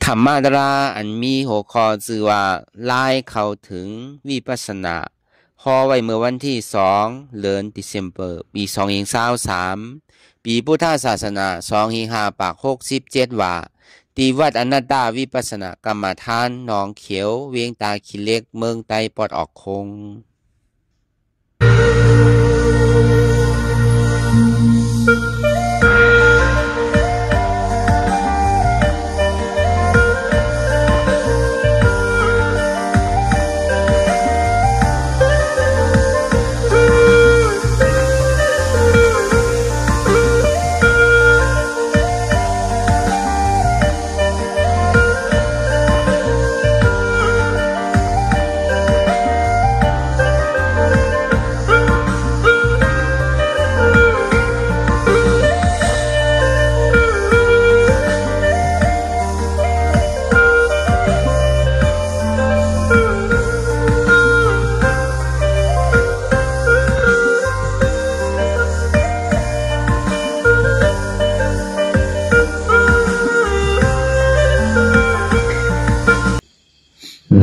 ธรรมดาอันมีหัวข้อชื่อว่าไล่เข้าถึงวิปัสสนาพอไว้เมื่อวันที่2 เดือนธันวาคมปี2023ปีพุทธศาสนา2567ว่าที่วัดอนัตตาวิปัสสนากรรมฐานหนองเขียวเวียงตาขี้เหล็กเมืองไต้ปอดออกคง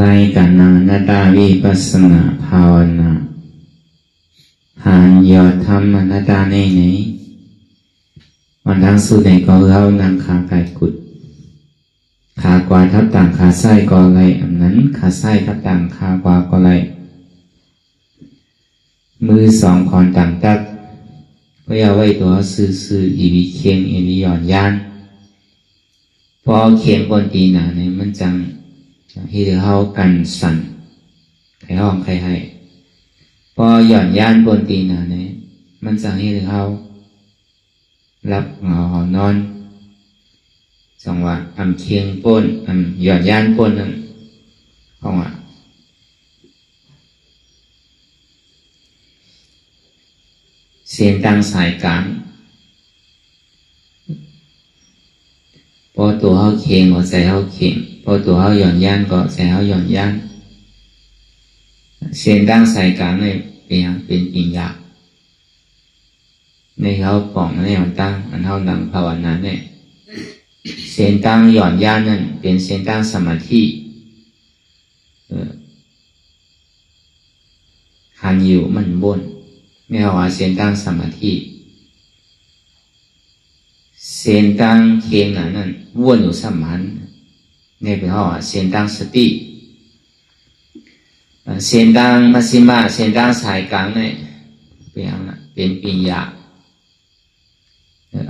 รายการอนัตตาวิปัสสนาภาวนาหานยอดธรรมอนัตตาในไหนวันทั้งสู้ในก็เล่านางขาไก่กุดขากวาทับต่างขาไส้ก็ไรอันนั้นขาไส้ทับต่างขากวาก็ไรมือสองคอนต่างตักก็อย่าไว้ตัวซื่ออีวิเคียงอีวิหย่อนย่านพอเคียงบนตีหนาเนี่ยมันจังที่เฮากันสั่นใครห้องใครให้พอหย่อนย่านบนตีหนาเนี่ยมันจังที่เฮารับเหงาหอนอนจังหวะเคียงป้นหย่อนย่านป้นนั่นห้องเสียงดังสายกลางพอตัวเฮาเคียงก็ใจเฮาเคียงพอตัวเฮาหย่อนย่านก็ใจเฮาหย่อนย่านเสียงดังสายกลางเนี่ยเป็นปัญญาในเฮาป่องในเฮาตั้งอันเฮานั่งภาวนาเนี่ยเสียงดังหย่อนย่านนั่นเป็นเสียงดังสมาธิหันอยู่มันบนไม่เอาว่าเสียงดังสมาธิเสียงดังเคียงนั่นวนอยู่สัมพันธ์นี่เป็นว่าเสียงดังสติเสียงดังมัชฌิมาเสียงดังสายกลางเนี่ยเป็นปัญญา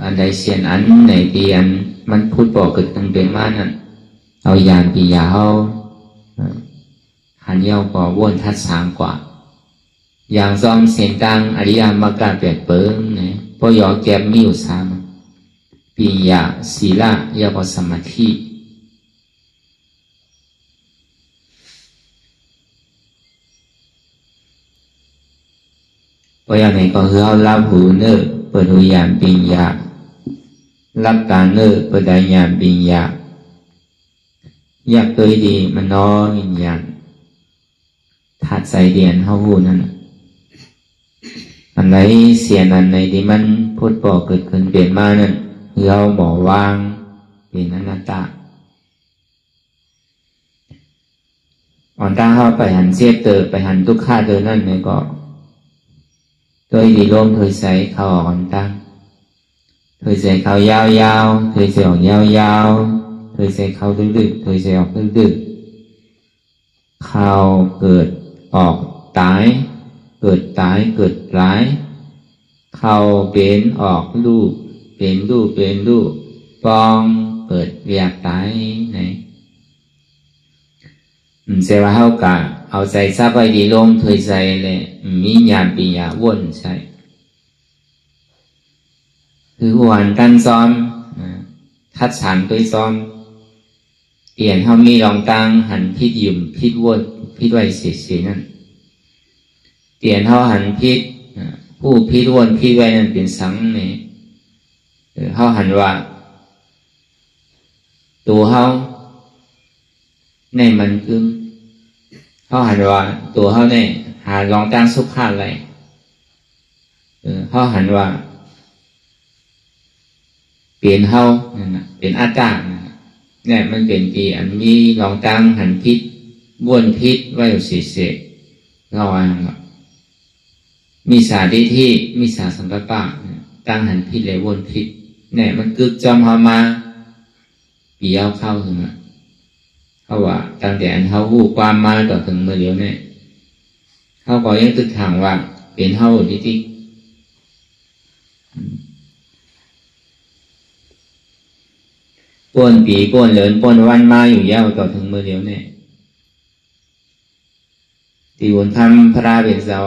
อันใดเสียงอันไหนที่อันมันพูดบอกเกิดตั้งเป็นมานั่นเอาญาณปัญญาเอาหันเย้าก็วนทัดสามกว่าอย่างซ้อมเสียงดังอริยมรรคการเปลี่ยนเปิ้งเนี่ยพอยอแก็บมีอยู่สามปัญญาศีลยาบสมาธิพออย่างไหนก็คือเอารับหูเนอเปิดหูญาณปัญญารับการเนอเปิดได้ญาณปัญญาอยากเคยดีมันน้อยญาณถัดใส่เดียนเฮาหูนั่นอันไหนเสียนอันไหนที่มันพูดบอกเกิดขึ้นเปลี่ยนมานั่นคือเอาหมอวางเป็นอนัตตาอ่อนตั้งเข้าไปหันเสียเตอไปหันทุกข้าเตอนั่นเนี่ยก็โดยดีลมเคยใส่เขาออกอ่อนตั้งเคยใส่เขายาวๆเคยใส่ออกยาวๆเคยใส่เขาดึกๆเคยใส่ออกดึกๆเขาเกิดออกตายเกิดตายเกิดร้ายเขาเป็นออกลูกเป็นลูกปองเกิดเวียกตายไหนเสว่าเฮากะเอาใจซับไว้ดีลมเคยใส่เลยมีญาณปัญญาวนใช่คือวันกันซ้อมทัดฉันตัวซ้อมเปลี่ยนเฮามีรองตังหันพิษยุ่มพิษวนพิษไว้เสียนั่นเปลี่ยนเฮาหันพิษผู้พิษวนพิษไว้นั่นเป็นสังเนี่ยเฮาหันว่าตัวเฮาในมันคือเฮาหันว่าตัวเฮาเนี่ยหาลองตั้งสุขะอะไรเฮาหันว่า เปลี่ยนเฮานั่นน่ะเป็นอาจารย์ เนี่ยมันเป็นปีอันมีลองตั้งหันพิษบ้วนพิษไว้เสษเราอ่านมีสาดิที่มีสาสังกัปปะตั้งหันพิษเลยบ้วนพิษเนี่ยมันกึกจอมเขามาปีเอาเข้าถึงเขาว่าตั้งแต่อันเขาหูความมาต่อถึงเมื่อเดียวเนี่ยเขาก็ยังตึกถางว่าเป็นเขาดิที่ป่วนปีป่วนเหลินป่วนวันมาอยู่ยาวต่อถึงเมื่อเดียวเนี่ยที่วนทำพระเป็นเจ้า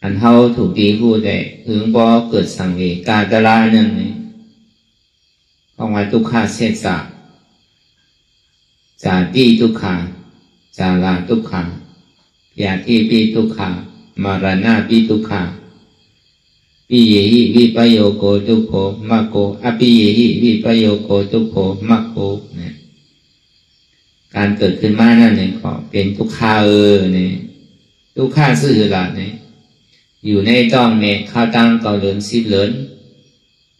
อันเขาถูกตีพูดได้ถึงพอเกิดสังเวชกาตลาหนึ่งนี่ของวันทุกขาเสสะจาติทุกขาจาราทุกขาญาติปีทุกขามรณะปีทุกขาปิเยหิวิปโยโกทุกโขมะโกอปิเยหิวิปโยโกทุกโขมะโกเนี่ยการเกิดขึ้นมานั่นเนี่ยก็เป็นทุกขาเนี่ยทุกขาซื่อหลักเนี่ยอยู่ในต้องเนี่ยข้าวตั้งเกาเหลินซิบเหลิน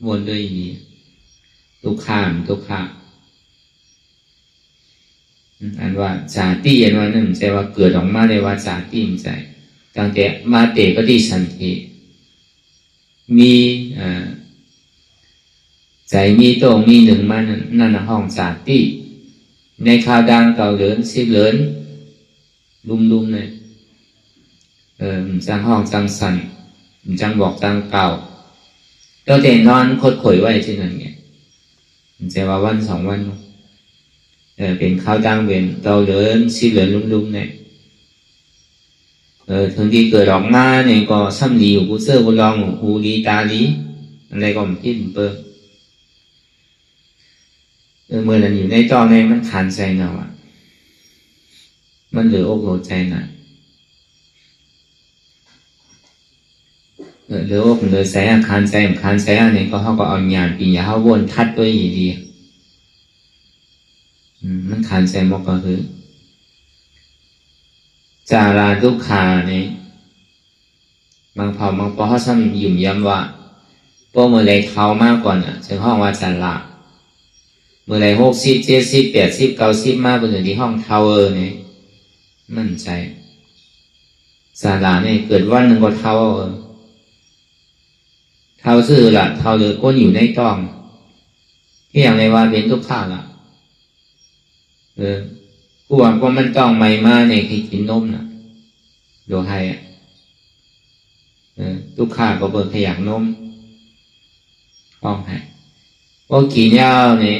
วนด้วยนี้ทุกขาทุกขาอันว่าจาติอันว่านั่นใจว่าเกิดออกมาเลยว่าจาติมใจตั้งแต่มาเตปฏิสันติมีใจมีตรงมีหนึ่งมานั่นห้องจาติในข้าวดังเก่าเหลินซิบเหลินลุมเลยจังห้องจังสันจังบอกจังเก่าแล้วแต่นอนคดข่อยไว้ที่นั่นไงใจว่าวันสองวันเป็นข้าวดังเป็นเก่าเหลินซิบเหลินลุมเนี่ยถึงที่เกิดออกมาเนี่ยก็ซ้ำดีอยู่กูเสื้อกูลองหูดีตาดีอะไรก็มันพิ้นเปิดเมื่อนั้นอยู่ในจอในมันขันใจเนาะมันเหลืออกโหลใจน่ะเหลืออกเหลือใจขันใจเนี่ยก็เขาก็เอาหยาดปีอย่าเขาวนทัดด้วยอยู่ดีมันขันใจมากก็คือจาราทุกขาเนี่ยบางเผ่าบางปอเขาซ้ำยุ่มย้ำว่าพวกเมื่อไรเท้ามากก่อนถึงห้องว่าจาราเมื่อไร60 70 80 90มากกว่าที่ห้องเท้าเนี่ยมั่นใจจาราเนี่ยเกิดวันหนึ่งก็เท้าซื่อละเท้าเลยก้นอยู่ในต้องที่อย่างไรว่าเป็นทุกขาละกูว่าก็มันต้องไม่มาเนี่ยคือกินนมน่ะดูให้ทุกข้าก็เบิกขยักนมห้องให้ก็กินยาวเนี่ย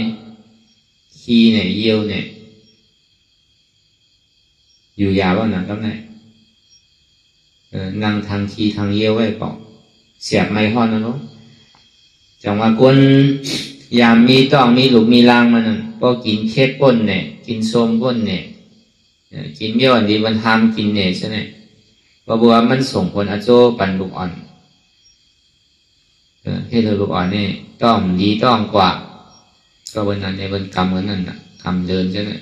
ขี้เนี่ยเยี่ยวเนี่ยอยู่ยาวว่าหนังก็ไหนนั่งทางขี้ทางเยี่ยวไว้ก่อนเสียบไม้ห้อนนะเนาะจังว่าก้นยามมีต้องมีหลุมมีรางมันก็กินเค็ดก้นเนี่ยกินส้มก้นเนี่ยกินย้อนดีวันทำกินเนี่ยใช่ไหมเพราะว่ามันส่งผลอาโจปันลูกอ่อนให้เราลูกอ่อนนี่ต้องดีต้องกว่าก็วันนั้นในวันกรรมวันนั้นน่ะกรรมเดินใช่ไหม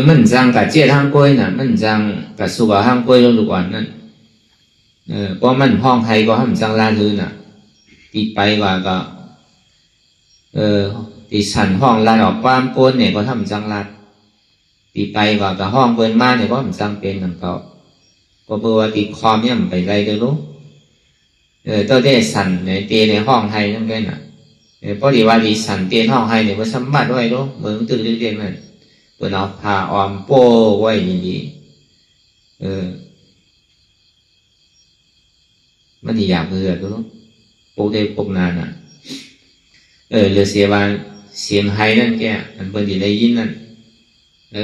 มันจังกับเจี๊ยทางกล้วยน่ะมันจังกับสุกทางกล้วยลูกอ่อนนั่นเพราะมันห้องไทยก็ห้ามจังลาลือน่ะติดไปว่าก็ติสันห้องลาดออกความโกนเนี่ยก็ทำจังลาดติไปว่ากับห้องเปิ้นมาเนี่ยก็ทำจังเป็นนั่นก็เบื่อว่าติคอมเนี่ยมันไปไรเลยรู้ตัวได้สันในเตในห้องไทยนั่นเป็นน่ะเพราะดีว่าดีสันเตห้องไทยเนี่ยมันสมบัติไว้รู้เหมือนตื่นเรียนนั่นเปิ้นเอาผ้าออมโป้ไว้ดีมันอยากเบื่อรู้โป้ได้ปกนานน่ะเรือเสียบานเสียงไห้นั่นแกมันเป็นดีได้ยินนั่น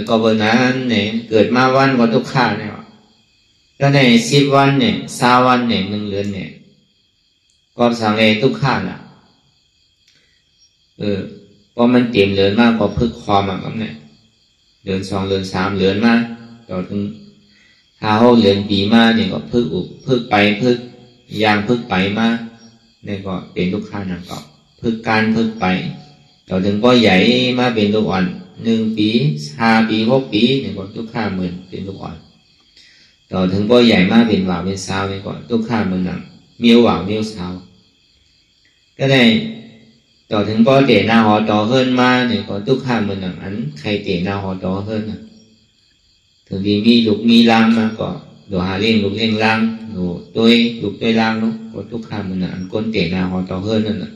ก็เบอร์นั้นเนี่ยเกิดมาวันก็ทุกข้าเนี่ยแล้วใน10 วันเนี่ย20 วันเนี่ย1 เดือนเนี่ยก็สังเกตทุกข้าน่ะเพราะมันเตรียมเดือนมากกว่าพึกคอมาก็เนี่ยเดือน2 เดือน3 เดือนมาต่อถึงถ้า6 เดือนปีมาเนี่ยก็พึกไปพึกยางพึกไปมาเนี่ยก็เป็นทุกข้านั่นก็พึกการพึกไปต่อถึงก็ใหญ่มาเป็นลูกอ่อน1 ปี5 ปี6 ปีเนี่ยก็ทุกข้าเหมือนเป็นลูกอ่อนต่อถึงก็ใหญ่มาเป็นหวาวเป็นสาวเนี่ยก็ทุกข้าเหมือนหนังเมียวหวาวเมียวสาว cái này tỏถึงcó thể nào họ to hơn ma này có túc hạ mình làm ảnh hay thể nào họ to hơn à thường vì mi lục mi lang mà có đồ hà liên lục liên lang đồ tôi lục tôi lang đó có túc hạ mình làm ảnh con thể nào họ to hơn nữa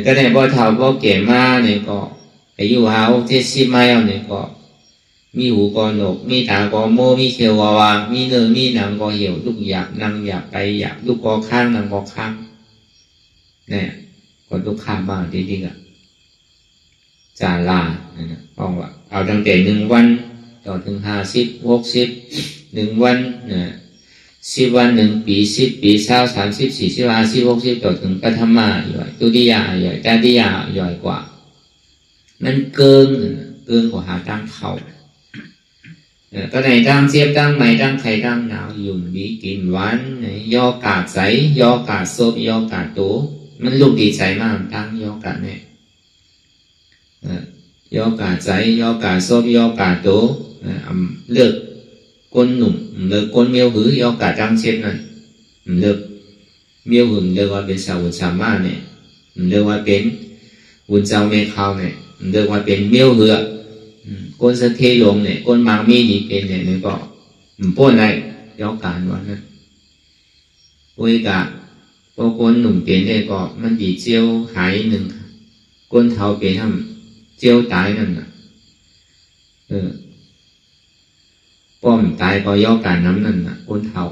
cái này bao thảo bao kẻ ma này có cái yêu hào thế si mai này có mi hủ có nộp mi tả có mô mi khiêu có vàng mi nơ mi nắng có hiểu lúc dạp năng dạp tay dạp lúc có khang năng có khang nè có lúc khangบ้างที่ดีอะจาลาเนี่ยบอกว่าเอาตั้งแต่1 วันต่อถึง50 60 1 วันเนี่ย10 วัน1 ปี10 ปี20 30 40 50 60ต่อถึงปฐมะย่อยตุติยะย่อยตติยะย่อยกว่ามันเกินกว่าหาตั้งเขาcái này đang xếp đang mày đang thầy đang nào dùng đi kiếm ván do cả giấy do cả xốp do cả tốมันลูกดีใจมากตั้งยอกันเนี่ยยอกาใจยอกาซบยอกาโตเลือกก้นหนุ่มเลือกก้นเมียวหือยอกาจังเช่นนั้นเลือกเมียวหืเลือกว่าเป็นสาวสามารถเนี่ยเลือกว่าเป็นวุ้นเจ้าเมฆเขาเนี่ยเลือกว่าเป็นเมียวหือก้นสะเทลงเนี่ยก้นมังมีนี่เป็นเนี่ยนี่ก็ป้นอะไรยอกาว่านั้นอุยกาพอก้นหนุ่มเป็นเนี่ยก็มันดีเจียวหายหนึ่งก้นเท้าเป็นทำเจียวตายนั่นน่ะป้อมตายก็ย่อการน้ำนั่นน่ะก้นเท้า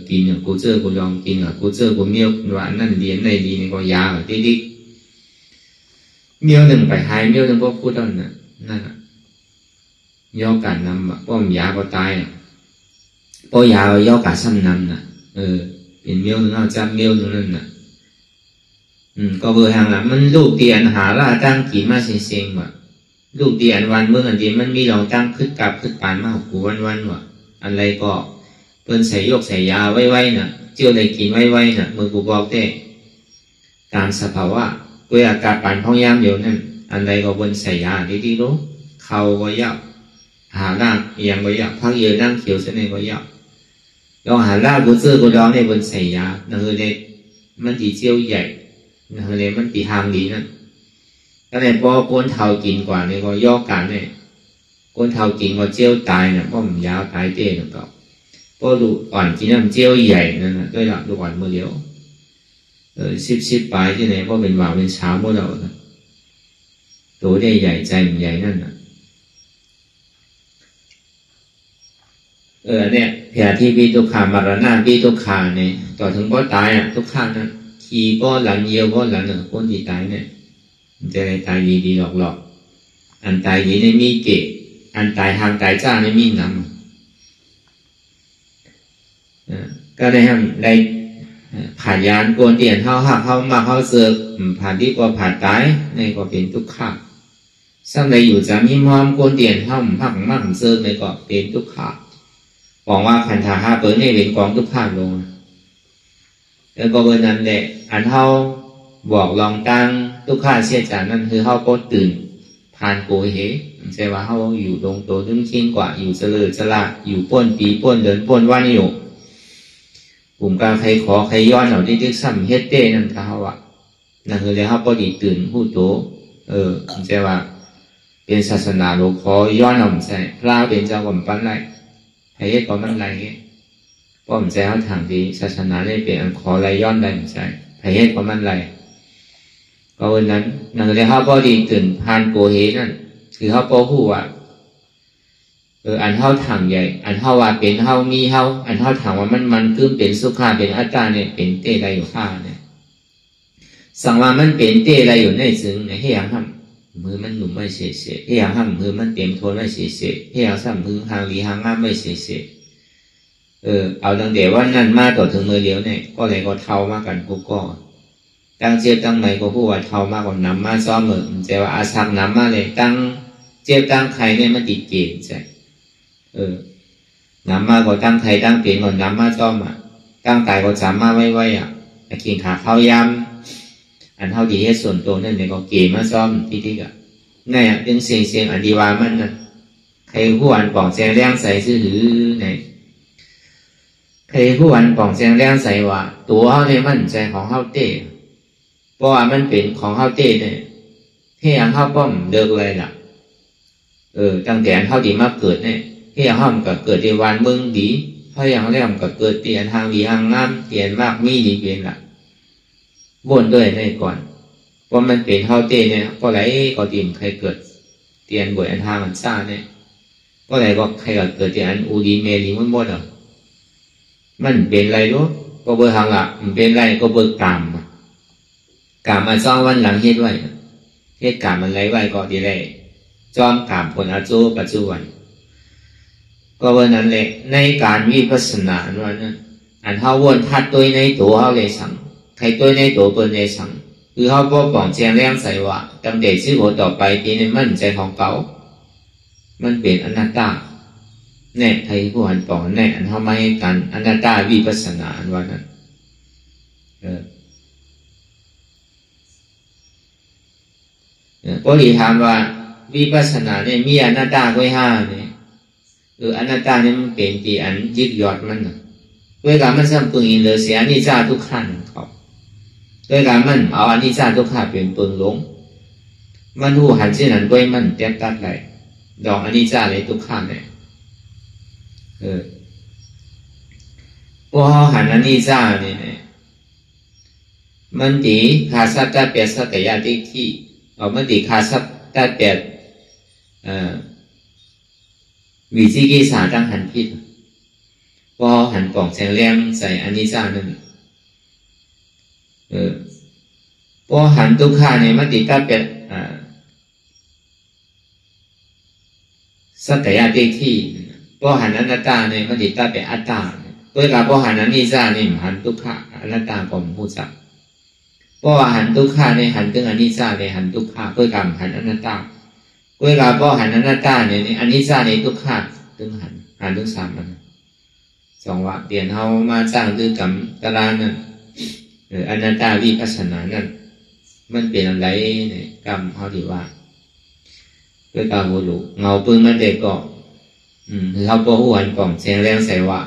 กินอย่างกูเจอกูยอมกินอ่ะกูเจอกูเมียวว่านั่นเลี้ยนในดีนี่ก็ยาแบบดิ๊กเมียวหนึ่งไปหายเมียวหนึ่งก็พูดนั่นน่ะนั่นน่ะย่อการน้ำอ่ะป้อมยาก็ตายอ่ะป้อยาย่อการซ้ำน้ำน่ะเป็นเมียวหนึ่งเอาจำเมียวหนึ่งนั่นน่ะก็เบอร์ห่างละมันลูกเตียนหาล่าตั้งกี่มาเซ็งๆว่ะลูกเตียนวันเมื่ออันเดียมันมีลองตั้งขึ้นกับขึ้นปานมาหูวันว่ะอะไรก็เปิ้นใส่ยกใส่ยาไว้น่ะเจียวได้กินไว้น่ะมือกูบอกเต้ตามสภาวะเวลาการปานพองยามเดียวนั่นอะไรก็เปิ้นใส่ยาดีๆรู้เขาก็ยากหาล่าอย่างก็ยากพักเยอะนั่งเขียวเสน่ห์ก็ยากลองหาล่ากูเจอกูร้องในเปิ้นใส่ยานั่นคือเด็กมันตีเจียวใหญ่นั่นคือเด็กมันตีหางดีนั่นก็เนี่ยพอก้นเท้ากินกว่าเนี่ยก็ย่อกันเนี่ยก้นเท้ากินก็เจียวตายเนี่ยเพราะมันยาวตายเต้นก็พอลูกอ่อนกินน้ำเจียวใหญ่นั่นนะด้วยหลักลูกอ่อนมือเดียวซิบปลายที่ไหนเพราะเป็นหวานเป็นเช้าเมื่อเราตัวได้ใหญ่ใจมันใหญ่นั่นน่ะเนี่ยแผลที่พี่ตุกขามารณะพี่ตุกขาเนี่ยต่อถึงก็ตายอ่ะทุกข้างนั่นขี่ก็หลันเยียวก็หลันก้นดีตายเนี่ยจะได้ตายดีหลอกอันตายดีในมีเกะอันตายทางตายจ้าในมีน้ำก็ได้ทำได้ผ่านยานโกนเตียนเข้าหักเข้ามาเข้าเสือกผ่านดีกว่าผ่านตายในก็เป็นทุกข์ขาซ้ำในอยู่จะมีมอมโกนเตียนเข้าหักมากเสือกในก็เป็นทุกข์ขาบอกว่าขันธาห้าเปิดในเป็นกองทุกข์ขาลงแล้วก็เบอร์นั้นแหละอันเท่าบอกลองตั้งทุกข้าเสียจานนั่นคือเขาก็ตื่นผ่านโกเหใช่ว่าเขาอยู่ตรงโตตึ้งชิ้นกว่าอยู่เจริญจละอยู่ป้นปีป้นเดินป้นวันอยู่กลุ่มการใครขอใครย้อนเอาที่ซ้ำเฮ็ดเต้นั่นเขาอ่ะนั่นคือเลยเขาก็ดีตื่นผู้โตใช่ว่าเป็นศาสนาโลกขอย้อนเอาใช่พระเป็นเจ้าก่อนปั้นไรใครเฮ็ดก่อนปั้นไรเงี้ยป้อมใจเขาทางที่ศาสนาได้เปลี่ยนขอไรย้อนได้ใช่ใครเฮ็ดก่อนปั้นไรก็วันนั้นนั่นเลยเขาก็ดีตื่นผ่านโกเหนั่นคือเขาก็พูดว่าอันเท่าถังใหญ่อันเท่าว่าเป็นเท่ามีเท่าอันเท่าถังว่ามันคือเป็นสุขาเป็นอัตตาเนี่ยเป็นเตอะไรอยู่ข้าเนี่ยสั่งว่ามันเป็นเตอะไรอยู่ในซึ่งในให้ยังทำมือมันหนุ่มไม่เสียให้ยังทำมือมันเต็มทนไม่เสียให้ยังสั่งมือหางดีหางง่ามไม่เสียเอาตั้งแต่ว่านั่นมาต่อถึงมือเดียวเนี่ยก็เลยก็เท่ามากกันพวกก็ตั้งเจี๊ยบตั้งไหนก็พูดว่าเท่ามากกว่าน้ำมาซ้อมเหมือนแต่ว่าอาศักน้ำมาเลยตั้งเจี๊ยบตั้งใครเนี่ยมันติดเกณฑ์ใช่น้ำมาก็ตั้งใครตั้งเปลี่ยนก่อนน้ำมาซ้อมอ่ะตั้งกายก็จำมาไว้อ่ะแต่เขียนขาเข้าย้ำอันเท่าดีให้ส่วนตัวนั่นเนี่ยก็เกณฑ์มาซ้อมที่อ่ะนี่อ่ะเป็นเสียงอันดีวามันน่ะใครผู้อ่านปอกแจงแรงใส่ซื่อหรือไหน ใครผู้วันปองแสงแรงใส่ว่าตัวเขาเนี่ยมั่นใจของเขาเต้เพราะว่ามันเป็นของเขาเต้เนี่ยที่อย่างเขาป้อมเดิกเลยล่ะตั้งแต่เขาดีมาเกิดเนี่ยที่อย่างเขาก็เกิดในวันเมืองดีเพราะอย่างแรกก็เกิดเตียนทางดีทางงามเตียนมากมีดีเป็นล่ะวนด้วยในก่อนว่ามันเป็นเขาเต้เนี่ยก็ไหลก็ดีมใครเกิดเตียนบวยอันทางมันซ่าเนี่ยก็ไหลก็ใครก็เกิดเตียนอูดีเมลีมันหมดมันเป็นไรรู้ก็เบอร์ทางละมันเป็นไรก็เบอร์กามมาซ่องวันหลังเฮ็ดไว้เฮ็ดกามมันไรไว้ก็ดีเลยจอมกามผลอาจูปัจจุบันก็เบอร์นั้นแหละในการวิปัสสนาว่านั้นอันเขาวนทัดตัวในตัวเขาเลยสั่งใครตัวในตัวเป็นเลยสั่งคือเขาบอกปองแจงแรงใส่ว่าตั้งแต่ชื่อหัวต่อไปทีนี้มันใจของเขามันเป็นอนัตตาแน่ไทยผู้หันปองแน่อันเขาไม่กันอนัตตาวิปัสสนาว่านั้นก็ดีถามว่าวิปัสสนาเนี่ยมีอนัตตาไว้ห้าเนี่ยอนัตตาเนี่ยมันเป็นที่อันยึดยอดมันด้วยการมันสร้างปึงอินเลยเสียอนิจจาทุกขันเขาด้วยการมันเอาอนิจจาทุกขันเป็นปึงหลงมันหูหันเช่นนั้นด้วยมันเต็มตัดเลยดอกอนิจจาเลยทุกขันเลยพวกเขาหันอนิจจาเนี่ยมันตีขาสัตตะเปียสัตยาติที่มันตีขาสัตตะเปียวิจิกิจฉาตั้งหันพิษพอหันกล่องแสงแรงใส่อนิจจานั่นพอหันทุกขาเนี่ยมันติตาเป็นสัตยาติที่พอหันอนัตตาเนี่ยมันติตาเป็นอัตตาด้วยกับพอหันอนิจจาเนี่ยหันทุกขาอนัตตาผมพูดสักพอหันทุกขาเนี่ยหันถึงอนิจจาเนี่ยหันทุกขาด้วยกับหันอนัตตาด้วยกับพอหันอนัตตาเนี่ยอนิจจาเนี่ยทุกขาถึงหันถึงสามมันสองว่าเปลี่ยนเฮามาสร้างด้วยกรรมตารางนั่นอนัตตาวิปัสสนานั่นมันเป็นอะไรเนี่ยกรรมเขาที่ว่าด้วยการบูรุเงาปืนมันเด็กก็เขาโปหัวนกล่องแสงแรงใส่ว่า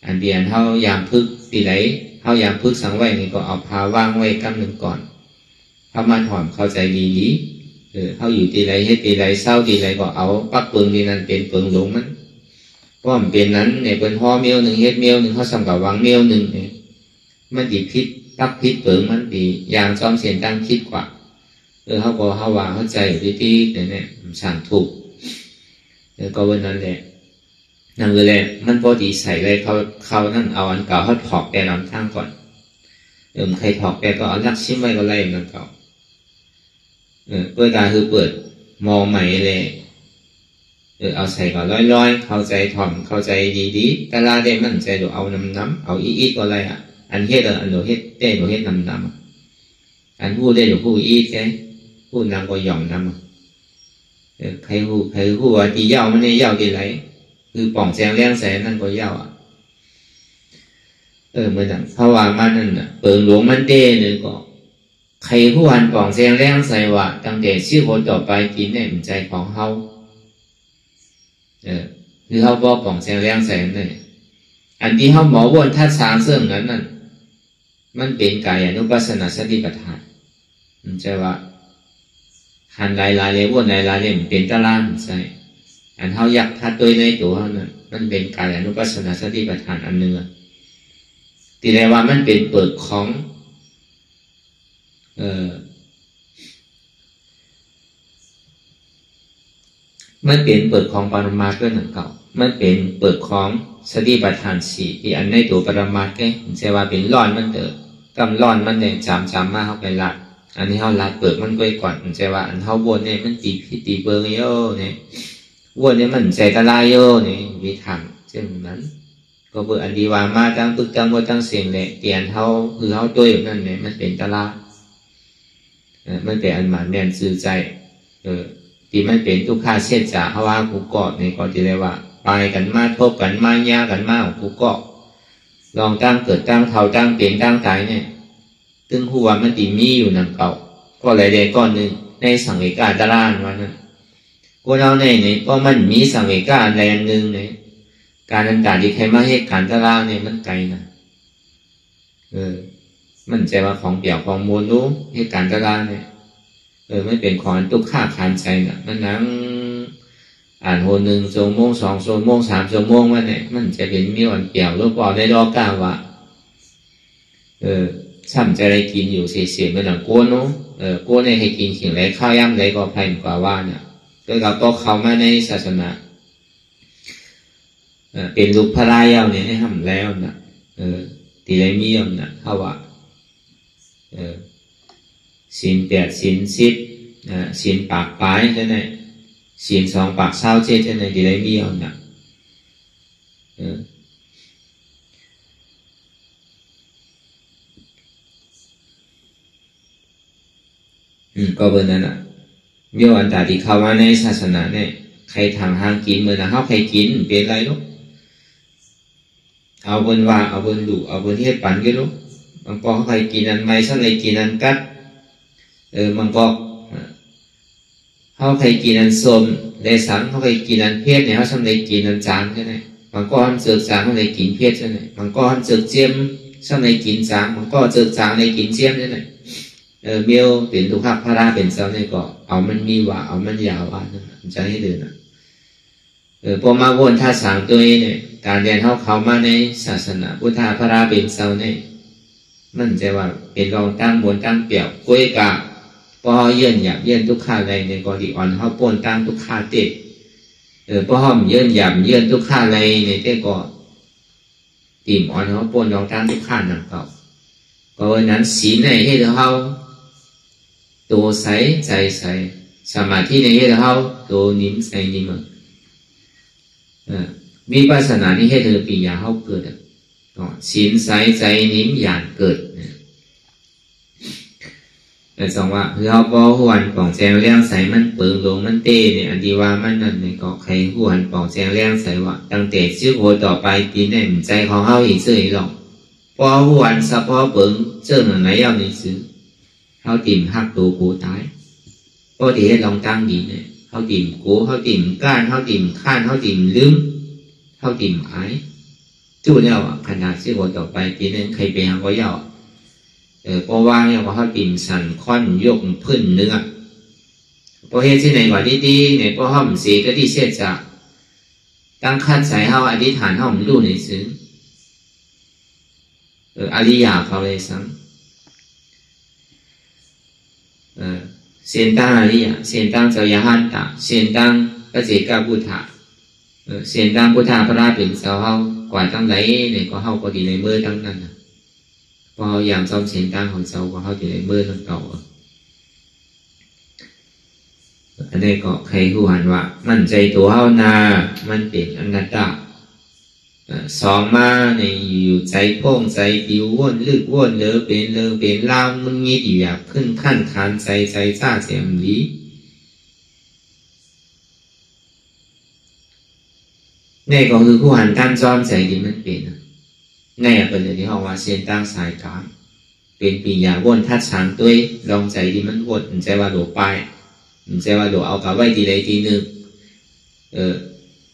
อันเดียนเขายามพึกตีไหลเขายามพึกสังไว้นี่ก็เอาพาว่างไว้กำหนึ่งก่อนเขามาถอนเข้าใจดีเขาอยู่ตีไหลให้ตีไหลเศร้าตีไหลก็เอาปักปืนที่นั่นเป็นปืนหลงมันเพราะมันเป็นนั้นเนี่ยเป็นห่อเมียวหนึ่งเฮ็ดเมียวหนึ่งเขาสำกับวางเมียวหนึ่งเนี่ยมันดีพิษตักพิษเปิงมันดีอย่างจอมเสียนตั้งคิดกว่าเขาบอกเขาวางเข้าใจอยู่ที่เนี่ยสั่งถูกก็วันนั้นแหละนั่นเลยมันพอดีใส่เลยเขานั่นเอาอันเก่าเขาถอกแต่ลำทางก่อนใครถอกแต่ก็เอาลักชิ้นไว้ก็ไล่มันเก่าเพื่อการคือเปิดมองใหม่เลยเอาใส่ก่อนร้อยๆเข้าใจถ่อมเข้าใจดีๆแต่ละได้มั่นใจดูเอาน้ำเอาอีก็อะไรอันเฮ็ดอันโดเฮ็ดเต้โดเฮ็ดน้ำอันพูดได้ดูพูดอีแค่พูดนางก็หย่อมน้ำใครพูดว่าตีเย้ามันเนี่ยเย้าตีไรคือป่องแสงแรงใส่นั่นก็เย้าเหมือนอย่างเขาว่ามันนั่นเปิงหลวงมันเต้เนี่ยก็ใครผู้หันป่องแสงแรงใส่ว่าตั้งแต่ชื่อคนต่อไปกินเนี่ยมันใจของเขาคือเขาบอกป่องแสงแรงใส่เนี่ยอันที่เขาหมอวนทัดสามเสื่อมนั้นนั่นมันเป็นกายอนุปัสสนาสติปัฏฐานมันจะว่าหันลายเลยวนลายเนี่ยมันเป็นตารางใส่อันเขาอยากทัดตัวในตัวเขาเนี่ยมันเป็นกายอนุปัสสนาสติปัฏฐานอันหนึ่งที่เรียกว่ามันเป็นเปิดของมันเป็นเปิดของปรมาเพื่อนหนังเก่ามันเป็นเปิดของสติปัฏฐานสี่ที่อันในตัวปรมาแก่ใช่ว่าเป็นร้อนมันเติบกำร้อนมันเนี่ยจำมาเข้าไปลัดอันนี้เขาลัดเปิดมันไว้ก่อนใช่ว่าอันเขาวนเนี่ยมันตีเบิงโย่เนี่ยวนเนี่ยมันใจตะลายโย่เนี่ยมีทางเช่นนั้นก็เปิดอันดีว่ามาตั้งปึกตั้งว่าตั้งเสียงเนี่ยเตียนเขาคือเขาตัวอยู่นั่นเนี่ยมันเป็นตะลามันเป็นอันหมันแน่นซื่อใจที่มันเป็นทุกข้าเสียจ่าเพราะว่ากูเกาะเนี่ยก็จะเรียกว่าไปกันมาทบกันมาแย่กันมาของกูเกาะลองตั้งเกิดตั้งเท่าตั้งเปลี่ยนตั้งตายเนี่ยตึงหัวมันตีมีอยู่นั่นเก่าก็เลยได้ก้อนหนึ่งในสังเวกาตารางวันนั้นกูเราเนี่ยก็มันมีสังเวกาแรงหนึ่งเนี่ย การต่างๆที่ใครมาเหตุการณ์ตารางเนี่ยมันไกลนะมันใจว่าของเปี่ยวของมูลรู้เหตุการณ์ตารางเนี่ยไม่เป็นของตุกข้าขานใจนะมันนั่งอ่านโห1 ชั่วโมง2 ชั่วโมง3 ชั่วโมงมันเนี่ยมันจะเป็นมีวันเปี่ยวหรือเปล่าในรอก้าวะช่ำใจอะไรกินอยู่เสียๆไม่หลังกลัวเนาะกลัวในให้กินสิ่งไรข้าวย่ำไรก็ไพ่กว่าว่าเนี่ยโดยเราต้องเข้ามาในศาสนาเป็นลูกพระรายเอาเนี่ยให้ทำแล้วนะตีไรมีอ่ะนะเขาว่าศีล8 ศีล10ศีลปากปลายใช่ไหมศีล2 ปากเศร้าใช่ไหมตีไรมีอ่ะนะก็เบอร์นั้นอ่ะเมื่อวันตาที่เข้ามาในศาสนาเนี่ยใครทางห้างกินเมื่อนะเขาใครกินเป็นไรลูกเอาบนว่าเอาบนดุเอาบนเฮ็ดปันกันลูกบางปอเขาใครกินอันไม่สักเลยกินอันกัดบางปอเขาใครกินอันส้มเลยสังเขาใครกินอันเผ็ดเนี่ยเขาสักเลยกินอันจางใช่ไหมบางก้อนเสือกจางเขาเลยกินเผ็ดใช่ไหมบางก้อนเสือกเจียมสักเลยกินจางบางก้อนเสือกจางเลยกินเจียมใช่ไหมเมียวเป็นทุกขพระราเป็นเจ้าในก็เอามันมีว่าเอามันยาวว่านั่นจะให้เดินนะพอมาวนท่าสางตัวเนี่ยการเรียนเขามาในศาสนาพุทธพระราเป็นเจ้าเนี่ยมันจะว่าเป็นรองตั้งบนตั้งเปี่ยวกุ้ยกะพอเยื่นหยาบเยื่นทุกข้าในในกอดีอ่อนเขาปนตั้งทุกข้าเตะพอห้อมเยื่นหยาบเยื่นทุกข้าในในเตะก็ตีมอ่อนเขาปนรองตั้งทุกข้าหนังเก่าเพราะนั้นศีลในให้เขาตัวใสใจใสสมาธิในให้เขาตัวนิ่มใสนิ่มวิปัสสนานี่ให้เธอปีญาเขาเกิดศีลใสใจนิ่มหยาดเกิดแต่สองว่าคือเขาบ่หวนป่องแจงเลี้ยงใสมันเปิงลงมันเต้เนี่ยอันดีว่ามันนั่นในเกาะใครหวนป่องแจงเลี้ยงใสว่าตั้งแต่ชื่อโหต่อไปปีแน่นใจของเขาอีกเสื่อหรอกพอหวนสะพอเปิงเจ้าหน้าเอาในซื้อเขาtìmหักตัวกูตายพอที่ให้ลองตั้งดีเนี่ยเขาtìmกูเขาtìmก้านเขาtìmข้านเขาtìmลืมเขาtìmไอ้จู่เนี่ยขนาดชื่อโหต่อไปปีนั้นใครไปหาก็ยาวพอวางเนี่ยเขาtìmสั่นค่อนยกพื้นเนื้อพอเฮ็ดที่ไหนว่าดีๆเนี่ยพอห้อมสีก็ที่เสียจากตั้งขั้นใส่เขาอธิษฐานห้อมรู้ในซึ้งอริยาเขาเลยสังเสียนตั้งอริยะเสียนตั้งเจ้ายาหันตะเสียนตั้งพระเจกาพุทธะเสียนตั้งพุทธะพระราเป็นเจ้าเฮากว่าตั้งไหนเนี่ยก็เฮาก็ดีในมือตั้งนั้นพออย่างซ้อมเสียนตั้งของเจ้าก็เฮาอยู่ในมือตั้งเก่าอันนี้ก็ใครผู้หันว่ามั่นใจตัวเฮานามันเป็นอนัตตาสองมาในอยู่ใจพ่งใจดิวว่นลึกว่นเลอเป็นลาวมึงงี้ดีแบบขึ้นขั้นขานใจจ้าเสียมลีนี่ก็คือผู้หันตั้งจ้อมใจที่มันเป็นนี่เป็นอย่างที่เขาว่าเส้นตั้งสายกลางเป็นปีญาว่นทัดช้างด้วยลองใจที่มันว่นใจว่าโดไปใจว่าโดเอากับไว้ทีใดทีหนึ่ง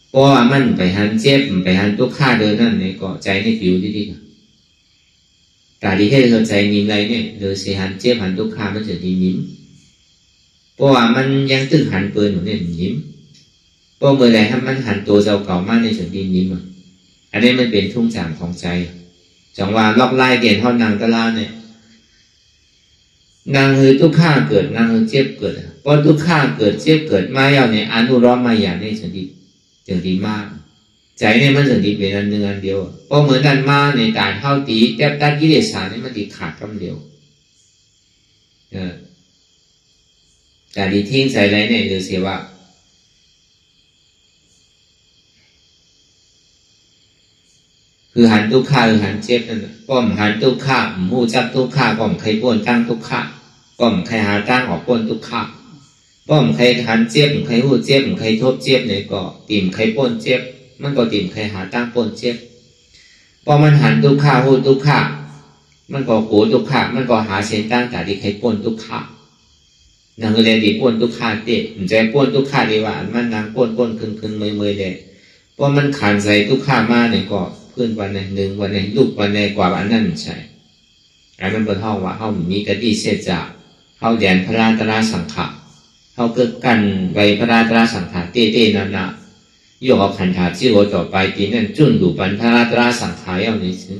เพราะว่ามันไปหันเจ็บไปหันตุกข้าเดินนั่นเนี่ยก็ใจในผิวดีๆการที่ให้เราใจนิ่มไรเนี่ยเดินเสียหันเจ็บหันตุกข้ามันจะดีนิ่มเพราะว่ามันยังตึกหันเปิดหนูเนี่ยนิ่มเพราะเมื่อไรถ้ามันหันตัวเจ้าเก่ามากในจะดีนิ่มอันนี้มันเป็นทุ่งจางของใจจังว่าล็อกไล่เด่นเท่านางตะลาเนี่ยนางคือตุกข้าเกิดนางคือเจ็บเกิดเพราะตุกข้าเกิดเจ็บเกิดมาอย่างเนี่ยอนุร้อมมาอย่างนี้จะดีจึงดีมากใจเนี่ยมันถึงดีเป็นอันหนึ่งอันเดียวเพราะเหมือนกันมาในการเข้าตีแทบตัดกิเลสเนี่ยมันดีขาดคำเดียวแต่ดีทิ้งใจไรเนี่ยหรือเสียว่าคือหันทุกข้าหรือหันเจ็บนั่นป้อมหันทุกข้าหูจับทุกข้าป้อมใครป้นตั้งทุกข้าป้อมใครหาตั้งออกป้นทุกข้าป้อมใครหันเจ็บใครหูเจ็บใครทบเจ็บเนี่ยก็ติ่มใครป้นเจ็บมันก็ติ่มใครหาตั้งป้นเจ็บพอมันหันทุกข้าหูทุกข้ามันก็โกทุกข้ามันก็หาเส้นตั้งแต่ที่ใครป้นทุกข้านั่งเรียนดีป้นทุกข้าเตะใจป้นทุกข้าดีว่ามันนางป้นคึงเมยเลย เพราะมันขันใส่ทุกข้ามาเนี่ยก็เพื่อนวันไหนหนึ่งวันไหนลูกวันไหนกว่าอันนั้นใช่อันนั้นเป็นห้องว่าห้องมีกติเสียจากห้องแดนพระราตราสังขะห้องเกิดกันไว้พระราตราสังขะเต้ๆนั่นนะยกเอาขันธาที่โอต่อไปทีนั้นจุนดูปันพระราตราสังขารเอาในซึ่ง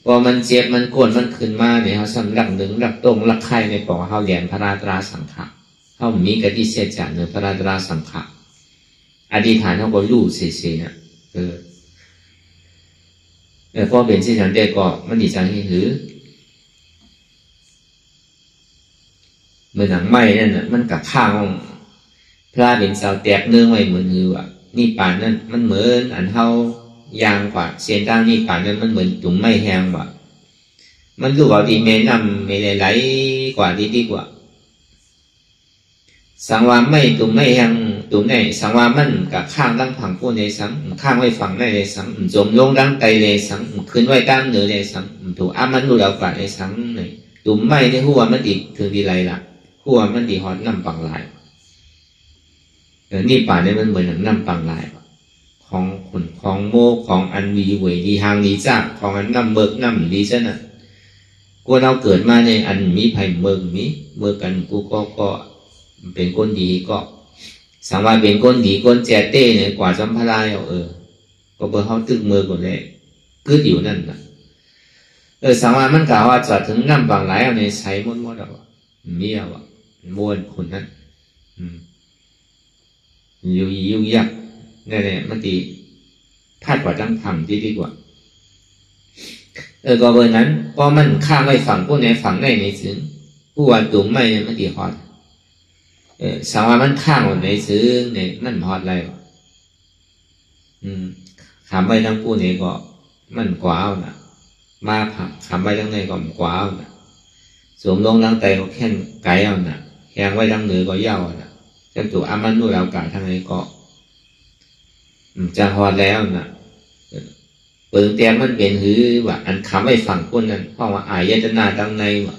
พอมันเจ็บมันโกนมันขึ้นมาเนี่ยเขาสำลักหนึ่งลักตรงลักไข่ในปอเขาแดนพระราตราสังขะห้องมีกติเสียจากเนื้อพระราตราสังขะอธิษฐานเขาก็รู้เสียๆนะพอเป็นเช่นนั้นได้ก็มันดีจังที่ถือเหมือนหนังไม้นั่นน่ะมันกับข้างพระเป็นสาวแตกเนื้อไว้เหมือนหือว่ะนี่ป่านนั่นมันเหมือนอันเท่ายางกว่าเสียนตั้งนี่ป่านนั้นมันเหมือนตุ่มไม้แห้งว่ะมันรู้ว่าดีเมนำไม่ไหลกว่าดีกว่าสังวาไม่ตุ่มไม่แห้งตุ่มไหนสังวามันกับข้างตั้งผังพวกในสังข้างไว้ฝั่งในในสังจมลงดังไตในสังขึ้นไว้ตั้งเหนือในสังถูกมันรู้แล้วกว่าในสังในตุ่มไม่ในหัวมันดีถึงดีไรล่ะหัวมันดีฮอตน้ำปังลายนี่ป่าเนี่ยมันเหมือนน้ำปังลายของขนของโมของอันวีเวดีหางดีจ้าของอันน้ำเบิกน้ำดีจ้ะน่ะกูเราเกิดมาในอันมีไผ่เมืองมีเมื่อกันกูก็เป็นคนดีก็สังวาเป็นคนดีคนแจเต้เนี่ยกว่าสัมภาระก็เบอร์เขาตึกมือก่อนเลยcứอยู่นั่นนะสังวามันกล่าวว่าจะถึงน้ำปังลายเอาในใช้มดเอามีเอาม้วนคนนั้นยุ่งยากเนี่ยมันตีพลาดกว่าตั้งทำดีกว่าก็เบอร์นั้นพอมันข้ามไปฝั่งพวกไหนฝั่งไหนในซึ้งผู้ว่าตุ่มไม่เนี่ยมันตีฮอตสังว่ามันข้างวันไหนซึ้งเนี่ยมันฮอตอะไรวะขามไปทั้งผู้ไหนก็มันกว้าวนะมาขามไปทั้งไหนก็กว้าวนะสวมลงทั้งใจก็แค่นไกลเอานะแหงไว้ทั้งเหนือก็เย่านะจนตัวมันนู่นแล้วกาทั้งไหนก็จะฮอดแล้วนะเปิงแต้มมันเป็นหือว่าอันคำไว้ฝั่งคนนั้นห้องว่าอายตนาตั้งในว่ะ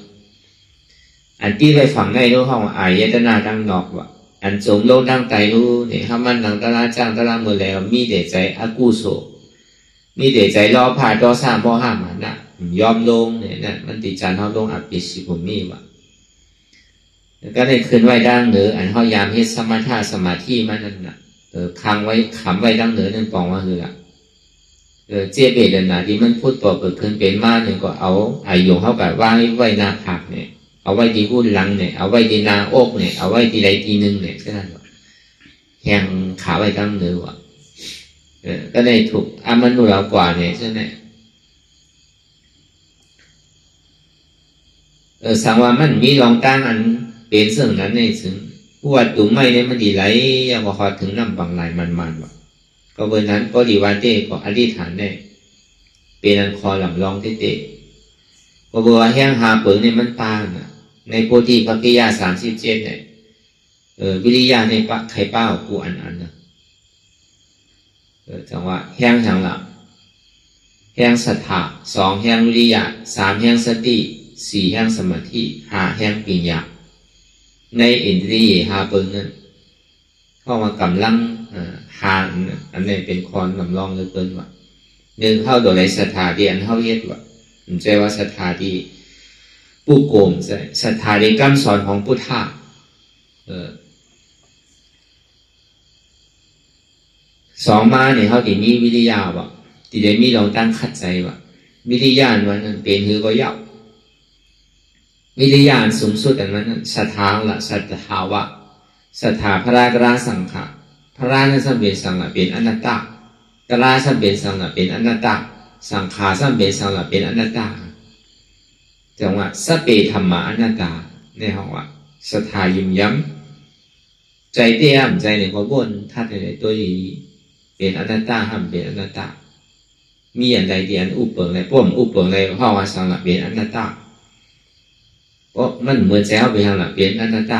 อันที่ไว้ฝั่งในรู้ห้องว่าอายตนาตั้งนอกว่ะอันสมโลกตั้งใจรู้เนี่ยถ้ามันตั้งตลาดจ้างตลาดเมื่อแล้วมีเดชใจอากูโสมีเดชใจรอผ่าต่อสร้างพ่อห้ามมันนะยอมลงเนี่ยนั่นมันติดจานเขาลงอับปิสิผมมีว่ะก็ได้คืนไว้ดังเหนืออันเขายามเฮ็ดสมาธิสมาธิมันนั่นน่ะค้างไว้ขำไว้ดังเหนือนั่นปองว่าคือละเจี๊ยบเอ็ดน่ะที่มันพูดต่อเกิดขึ้นเป็นมาเนี่ยก็เอาไอ้หยงเขาแบบว่าไว้หน้าผากเนี่ยเอาไว้ที่หุ้นหลังเนี่ยเอาไว้ที่หน้าอกเนี่ยเอาไว้ที่ใดที่หนึ่งเนี่ยก็นั่นว่ะแหงขาไว้ดังเหนือว่ะก็ได้ถูกมันดูเรากว่าเนี่ยใช่ไหมสังว่ามันมีรองตั้งอันเป็นเสื่องนั้นในซึ่งผู้วัดตุ่มไม่เนี่ยมันดีไหลยังพอถึงน้ำบางลายมันว่ะก็เบอร์นั้นก็ดีวันเต้ก็อธิษฐานได้เป็นอันคอหลังรองเต้ก็เบอร์ว่าแห้งหาเปิงเนี่ยมันตางนะในโพธิปัจจยา37เนี่ยวิริยะในปะไข่เป้ากูอันนะจังว่าแห้งทางหลังแห้งศรัทธา2แห้งวิริยะ3แห้งสติ4แห่งสมาธิ5แห่งปัญญาในอินทรีย์5เปิงนั้นเข้ามากำลังหาอันนี้เป็นคอนลำลองเหลือเกินว่าหนึ่งเข้าโดยไรศรัทธาที่อันเข้าเย็ดว่าผมใจว่าศรัทธาที่ผู้โกมศรัทธาในคำสอนของพุทธะ2มาเนี่ยเขาที่มีวิทยาว่าที่ได้มีลองตั้งขัดใจว่าวิทยาวันนั้นเป็นคือก็ยาววิริยานสูงสุดอย่างนั้นศรัทธาละศรัทธาวะศรัทธาพระราตราสังขะพระรานั้นสัมเป็นสังละเป็นอนัตตาตราสัมเป็นสังละเป็นอนัตตาสังขาสัมเป็นสังละเป็นอนัตตาจังว่าสเปธรรมะอนัตตาในห้องว่าศรัทธายิ้มย้ำใจเตี้ยมใจในความบนท่าในตัวนี้เป็นอนัตตาห้ามเป็นอนัตตามีอย่างใดที่อันอุปเปิงในป้อมอุปเปิงในห้องว่าสังละเป็นอนัตตาเพราะมันเหมือนแซวไปทางหลักเป็นอนัตตา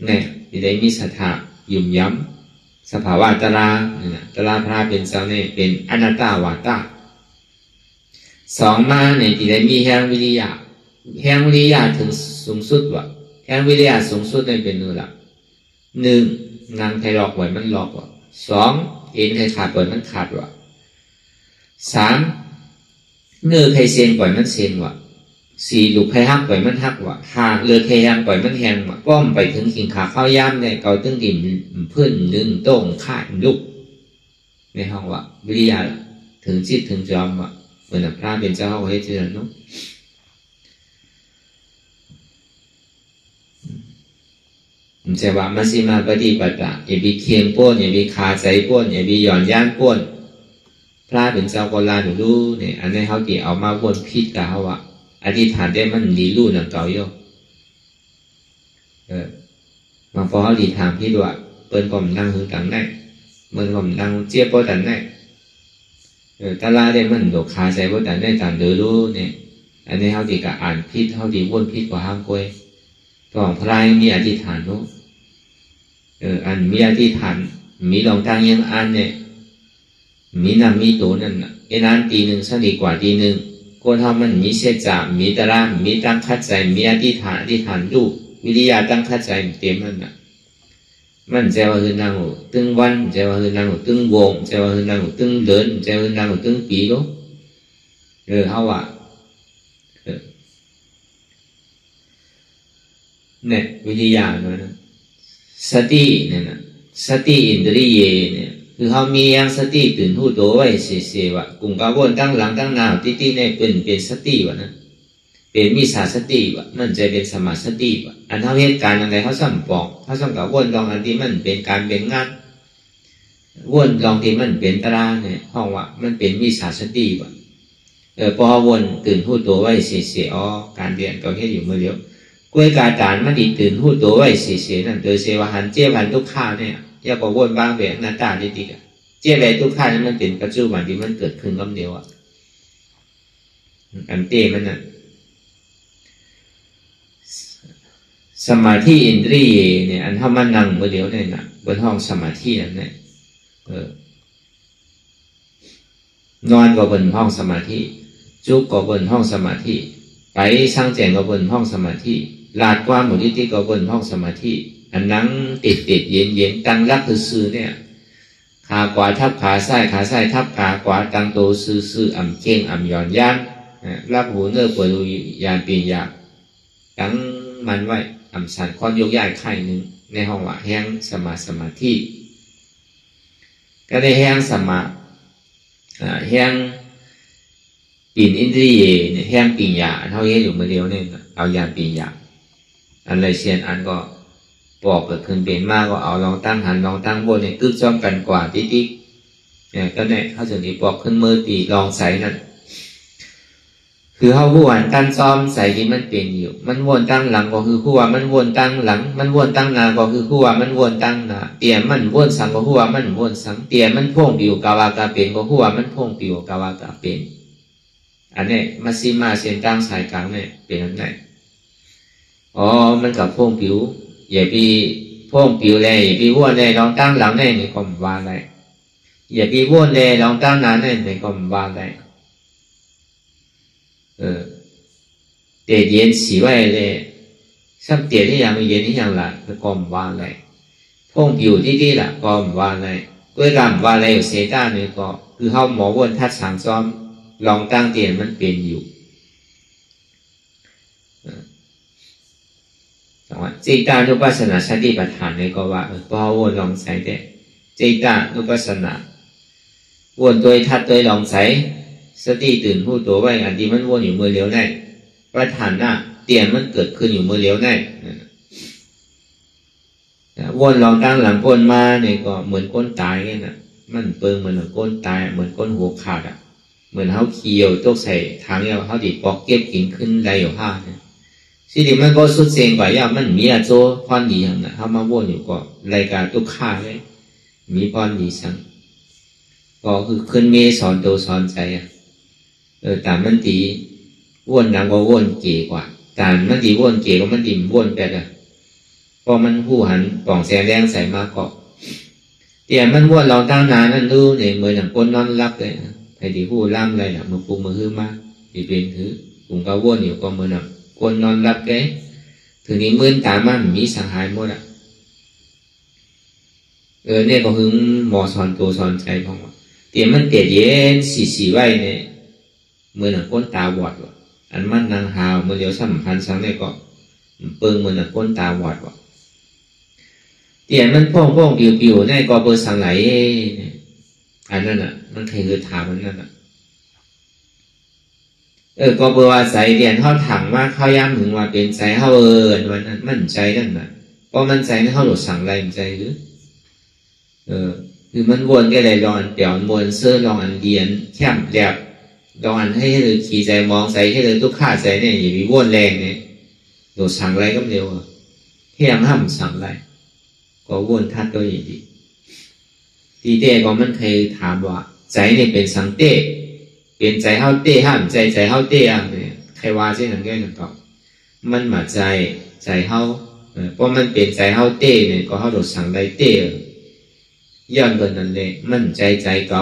เนี่ยที่ได้มีศรัทธายุ่มย้ำสภาวะตราตราพระเป็นเจ้าเนี่ยเป็นอนัตตาวาตา2มาเนี่ยที่ได้มีแห่งวิริยะแห่งวิริยะถึงสูงสุดว่ะแห่งวิริยะสูงสุดเนี่ยเป็นนู่นละ1นางไทยหลอกไว้มันหลอกว่ะ2 เอ็นใครขาดปล่อยมันขาดวะ3เนื้อใครเซียนปล่อยมันเซียนวะ4ลูกใครหักปล่อยมันหักวะ5เลือใครแหงปล่อยมันแหงวะป้อมไปถึงขิงขาเข้าย่ามเนี่ยเกาตึ้งดิ่มเพื่อนดึงโต้งขาดลุกในห้องวะวิริยะถึงจิตถึงจอมวะเหมือนพระเป็นเจ้าเขาให้เจริญนุ๊กใช่ว่ามัชฌิมาปฏิปทาอย่าไปเคียงป้วนอย่าไปขาใจป้วนอย่าไปหย่อนย่านป้วนพระเป็นเจ้าก็ลาหนูรู้เนี่ยอันนี้เขาตีเอามาวนพิษกับเขาว่าอธิษฐานได้มันดีรู้หนังเก่าโยมาพอเขาดีทางพิษว่าเปิ้นก็มันนั่งหึงตังได้เปิ้นก็มันนั่งเจี๊ยบป้ตันได้ตาลาได้มันดกขาใจป้ตันได้ตามเดือรู้เนี่ยอันนี้เขาตีกับอ่านพิษเขาตีวนพิษกว่าห้างกล้วยก็พระมีอธิษฐานนู้อันมีอธิษฐานมีลองทางยังอันเนี่ยมีนำมีตัวนั่นน่ะไอ้นั้นตีหนึ่งสนิทกว่าตีหนึ่งคนทำมันมีเสียจ่ามีตระมีตั้งคัดใจมีอธิษฐานดูวิริยะตั้งคัดใจเต็มมันน่ะมันใจว่าคือนางตึงวันใจว่าคือนางตึงวงใจว่าคือนางตึงเดินใจว่าคือนางตึงปีรู้เขาว่าเนี่ยวิริยะนะสติเนี่ยนะสติอินทรีย์เนี่ยคือเขามียังสติตื่นหูตัวไว้เสียวะกลุ่มกาวนตั้งหลังตั้งหน้าที่เนี่ยเป็นสติวะนะเป็นมิจฉาสติวะมันจะเป็นสมาสติวะอันเท่าเหตุการณ์อะไรเขาสั่งบอกเขาสั่งกับวนลองอันที่มันเป็นการเป็นงานวนลองที่มันเป็นตราเนี่ยห้องวะมันเป็นมิจฉาสติวะพอวนตื่นหูตัวไว้เสียการเรียนก็แค่อยู่เมื่อเดียวกล้วยกาจานมันดีตื่นหูตัวไว้เสียนั่นโดยเสวหันเจ้าวันทุกข้าเนี่ยยากกว่าวนบางแบบหน้าตาดีดีกันเจ้าอะไรทุกข้านี่มันเป็นปัจจุบันที่มันเกิดขึ้นคำเดียวอ่ะอันเต้มันน่ะสมาธิอินทรีย์เนี่ยอันถ้ามันนั่งเมื่อเดียวเนี่ยนะบนห้องสมาธินั่นเนี่ยนอนก็บนห้องสมาธิจุกก็บนห้องสมาธิไปสร้างแจงก็บนห้องสมาธิลาดกว้างหมดที่ก็บนห้องสมาธิอันนั่งติดเย็นตั้งรักซื่อเนี่ยขาขวาทับขาซ้ายทับขาขวาตั้งโตซื่ออ่ำเก่งอ่ำหย่อนย่านรับหูเนื้อปวดยานปีนยาตั้งมันไว้อ่ำสันค้อนยกย้ายไข่หนึ่งในห้องว่าแห้งสมาธิก็ได้แห้งแห้งปีนอินทรีย์เนี่ยแห้งปีนยาเท่านี้อยู่เมื่อเดียวเนี่ยเอายานปีนยาอันไรเชียนอันก็ปอกเกิดขึ้นเป็นมากก็เอาลองตั้งหันลองตั้งบนเนี่ยตึกจ้อมกันกว่าติ๊กเนี่ยก็เนี่ยเขาจะดีปอกขึ้นมือตีลองใส่นั่นคือเขาผู้วันตั้งซ้อมใส่ที่มันเป็นอยู่มันวนตั้งหลังก็คือผู้ว่ามันวนตั้งหลังมันวนตั้งหน้าก็คือผู้ว่ามันวนตั้งหน้าเตี่ยมันวนสังก็ผู้ว่ามันวนสังเตี่ยมันพ่งปิวกาวากาเป็นก็ผู้ว่ามันพ่งปิวกาวากาเป็นอันนี้มัชฌิมาเส้นตั้งสายกลางเนี่ยเป็นอันไหนมันกับพ่งผิวอย่าไปพ่งผิวเลยอย่าไปว่นเลยลองตั้งหลังเลยนี่ก็ไม่ว่าอะไรอย่าไปว่นเลยลองตั้งหน้าเลยนี่ก็ไม่ว่าอะไรเดี๋ยวเย็นสีไว้เลยสักเดี๋ยวที่ยังไม่เย็นที่ยังละก็ไม่ว่าอะไรพ่งผิวที่ละก็ไม่ว่าอะไรก็การว่าอะไรอยู่เซต้านี่ก็คือเขาหมอว่นทัดสังซ้อมลองตั้งเตียนมันเป็นอยู่จิตานุปัสสนาสติปัฏฐานนี่ก็ว่าพอวนลองใส่ได้จิตานุปัสสนาวนโดยทัดโดยลองใส่สติตื่นผู้ตัวไว้อันที่มันวนอยู่มือเลี้ยวได้ปัฏฐานน่ะเตียนมันเกิดขึ้นอยู่มือเลี้ยวได้วนลองตั้งหลังก้นมาเนี่ยก็เหมือนก้นตายเนี่ยนะมันเปิงเหมือนก้นตายเหมือนก้นหัวขาดอ่ะเหมือนเขาเคี่ยวตกใส่ทางเดียวเขาดิปอกเก็บกินขึ้นได้อยู่ห้าเนี่ยสิ่งที่มันก็สุดเสียงกว่าอย่างมันมีอาโจพรดีอย่างนั้นเขามาวนอยู่ก็รายการทุกข้าเลยมีพรดีสังก็คือขึ้นเมสอนตัวสอนใจอ่ะแต่มันตีวนหนังก็วนเก๋กว่าแต่มันตีวนเก๋ก็มันตีวนไปอ่ะพอมันหูหันป่องแสงแดงใส่มาก็เดี๋ยวมันวนเราตั้งนานนั่นดูเนี่ยเหมือนอย่างก้นนอนรับเลยไอ้ที่หูล่ามอะไรน่ะมือปูมือหื้อมาที่เป็นถือกลุ่มก็วนอยู่ก็เหมือนคนนอนหลับcáiถึงนี้มื่นตามันมีสังหายหมดอ่ะ เนี่ยก็หึงหมอสอนตัวสอนใจของว่าเตียมันเตียเย็นสีไว้เนี่ยเมื่อหนังก้นตาบอดว่ะอันมันนางหาวเมื่อเดี๋ยวสัมพันธ์สังเนี่ยก็เปิงเมื่อหนังก้นตาบอดว่ะเตียมันพ่องปิวเนี่ยก็เปิงสังไหลเนี่ยอันนั้นอ่ะมันใครคือถามมันนั่นอ่ะก็เปิงว่าใจเดียนเขาถังว่าเขาย้ำถึงว่าเป็นใจเขาวันนั้นมั่นใจนั่นน่ะเพราะมันใจนั่นเขาหลุดสั่งไรมันใจหรือคือมันวนก็เลยลองอันเปี่ยววนเสื้อลองอันเดียนแคบแหลบลองอันให้เลยขี่ใจมองใจให้เลยทุกข้าใจเนี่ยอย่ามีวนแรงเนี่ยโดดสั่งไรก็เร็วแค่ห้ามสั่งไรก็วนทัดตัวอย่างดีตีเต้ก็มันเคยถามว่าใจเนี่ยเป็นสังเต้เป็นใจเฮาเต้ห้ามใจเฮาเต้อ่ะเนี่ยใครว่าใช่หนังแก่หนังตอบมันมาใจเฮาเพราะมันเป็นใจเฮาเต้เนี่ยก็เฮาโดดสั่งไรเต้ย้อนกันนั่นเลยมั่นใจเก่า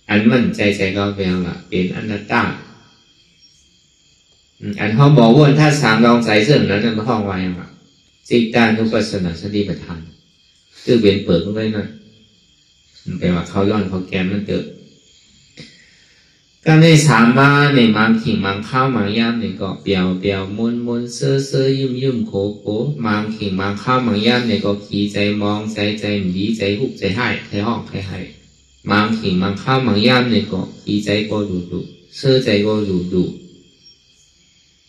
อันมั่นใจเก่าเป็นอะไรเป็นอนัตตาอันเขาบอกว่าถ้าสามลองใจเสื่อมนั้นมันห้องไว้ยังไงจิตตานุปัสสนาสติปัฏฐานคือเป็นเปิดขึ้นไปหน่อยมันเป็นว่าเขาล่อนเขาแกมมันเติบก็ในสามมาในมังขิงมังข้าวมังย่ำในก็เปียวมนเสื้อยุ่มโคมังขิงมังข้าวมังย่ำในก็ขี่ใจมองใจมันดีใจหุบใจให้ใจห้องให้มังขิงมังข้าวมังย่ำในก็ขี่ใจก็ดูเสื้อใจก็ดู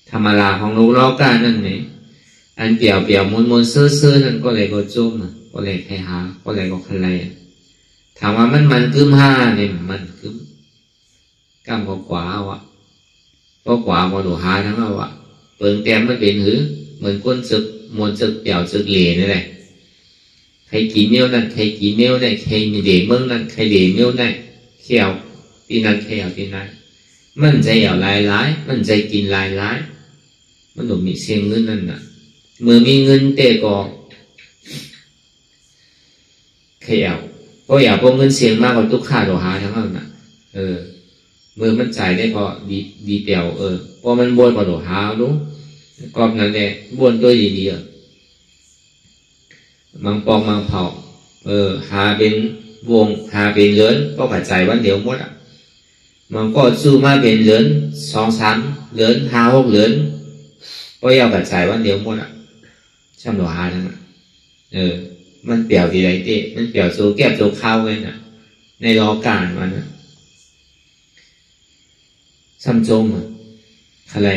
ธรรมดาของโลกล้อการนั่นเนี่ยอันเปียวมนเสื้อนั่นก็เลยก็จุ่มก็เลยใครหาก็เลยก็ใครถามว่ามันกึ้มห้าเนี่ยมันกึ้มกำก็กว่าว่ะก็กว่าก็ดูหาทั้งเราว่ะเปิงแต้มมันเป็นหือเหมือนก้นศึกมวนศึกเปี่ยวศึกเหล่นี่แหละใครกินเมี้ยวนั่นใครกินเมี้ยวนั่นใครมีเด๋เมืองนั่นใครเด๋เมี้ยวนั่นเขียวปีนั้นเขียวปีนั้นมันใจเหยาลายมันใจกินลายมันหนุ่มมีเสียงเงินนั่นน่ะเมื่อมีเงินเตะก็เขียวเพราะอยากพวกเงินเสียงมากกว่าทุกข้าดูหาทั้งนั้นน่ะเมื่อมันจ่ายได้ก็ดีเปียวพอมันบวนกว่าหนูหารู้กอบนั่นแหละบวนตัวดีมังปองมังเผาหาเป็นวงหาเป็นเลื้อนก็กระจายวันเดียวหมดอ่ะมันก็สู้มาเป็นเลื้อน2-3เลื้อน5-6เลื้อนก็ยาวกระจายวันเดียวหมดอ่ะช่างหนูหาทั้งนั้นมันเปียวดีไรเต้มันเปียวโซแก็บโซข้าวเลยน่ะในรอการมันนะซ้ำจมอะไร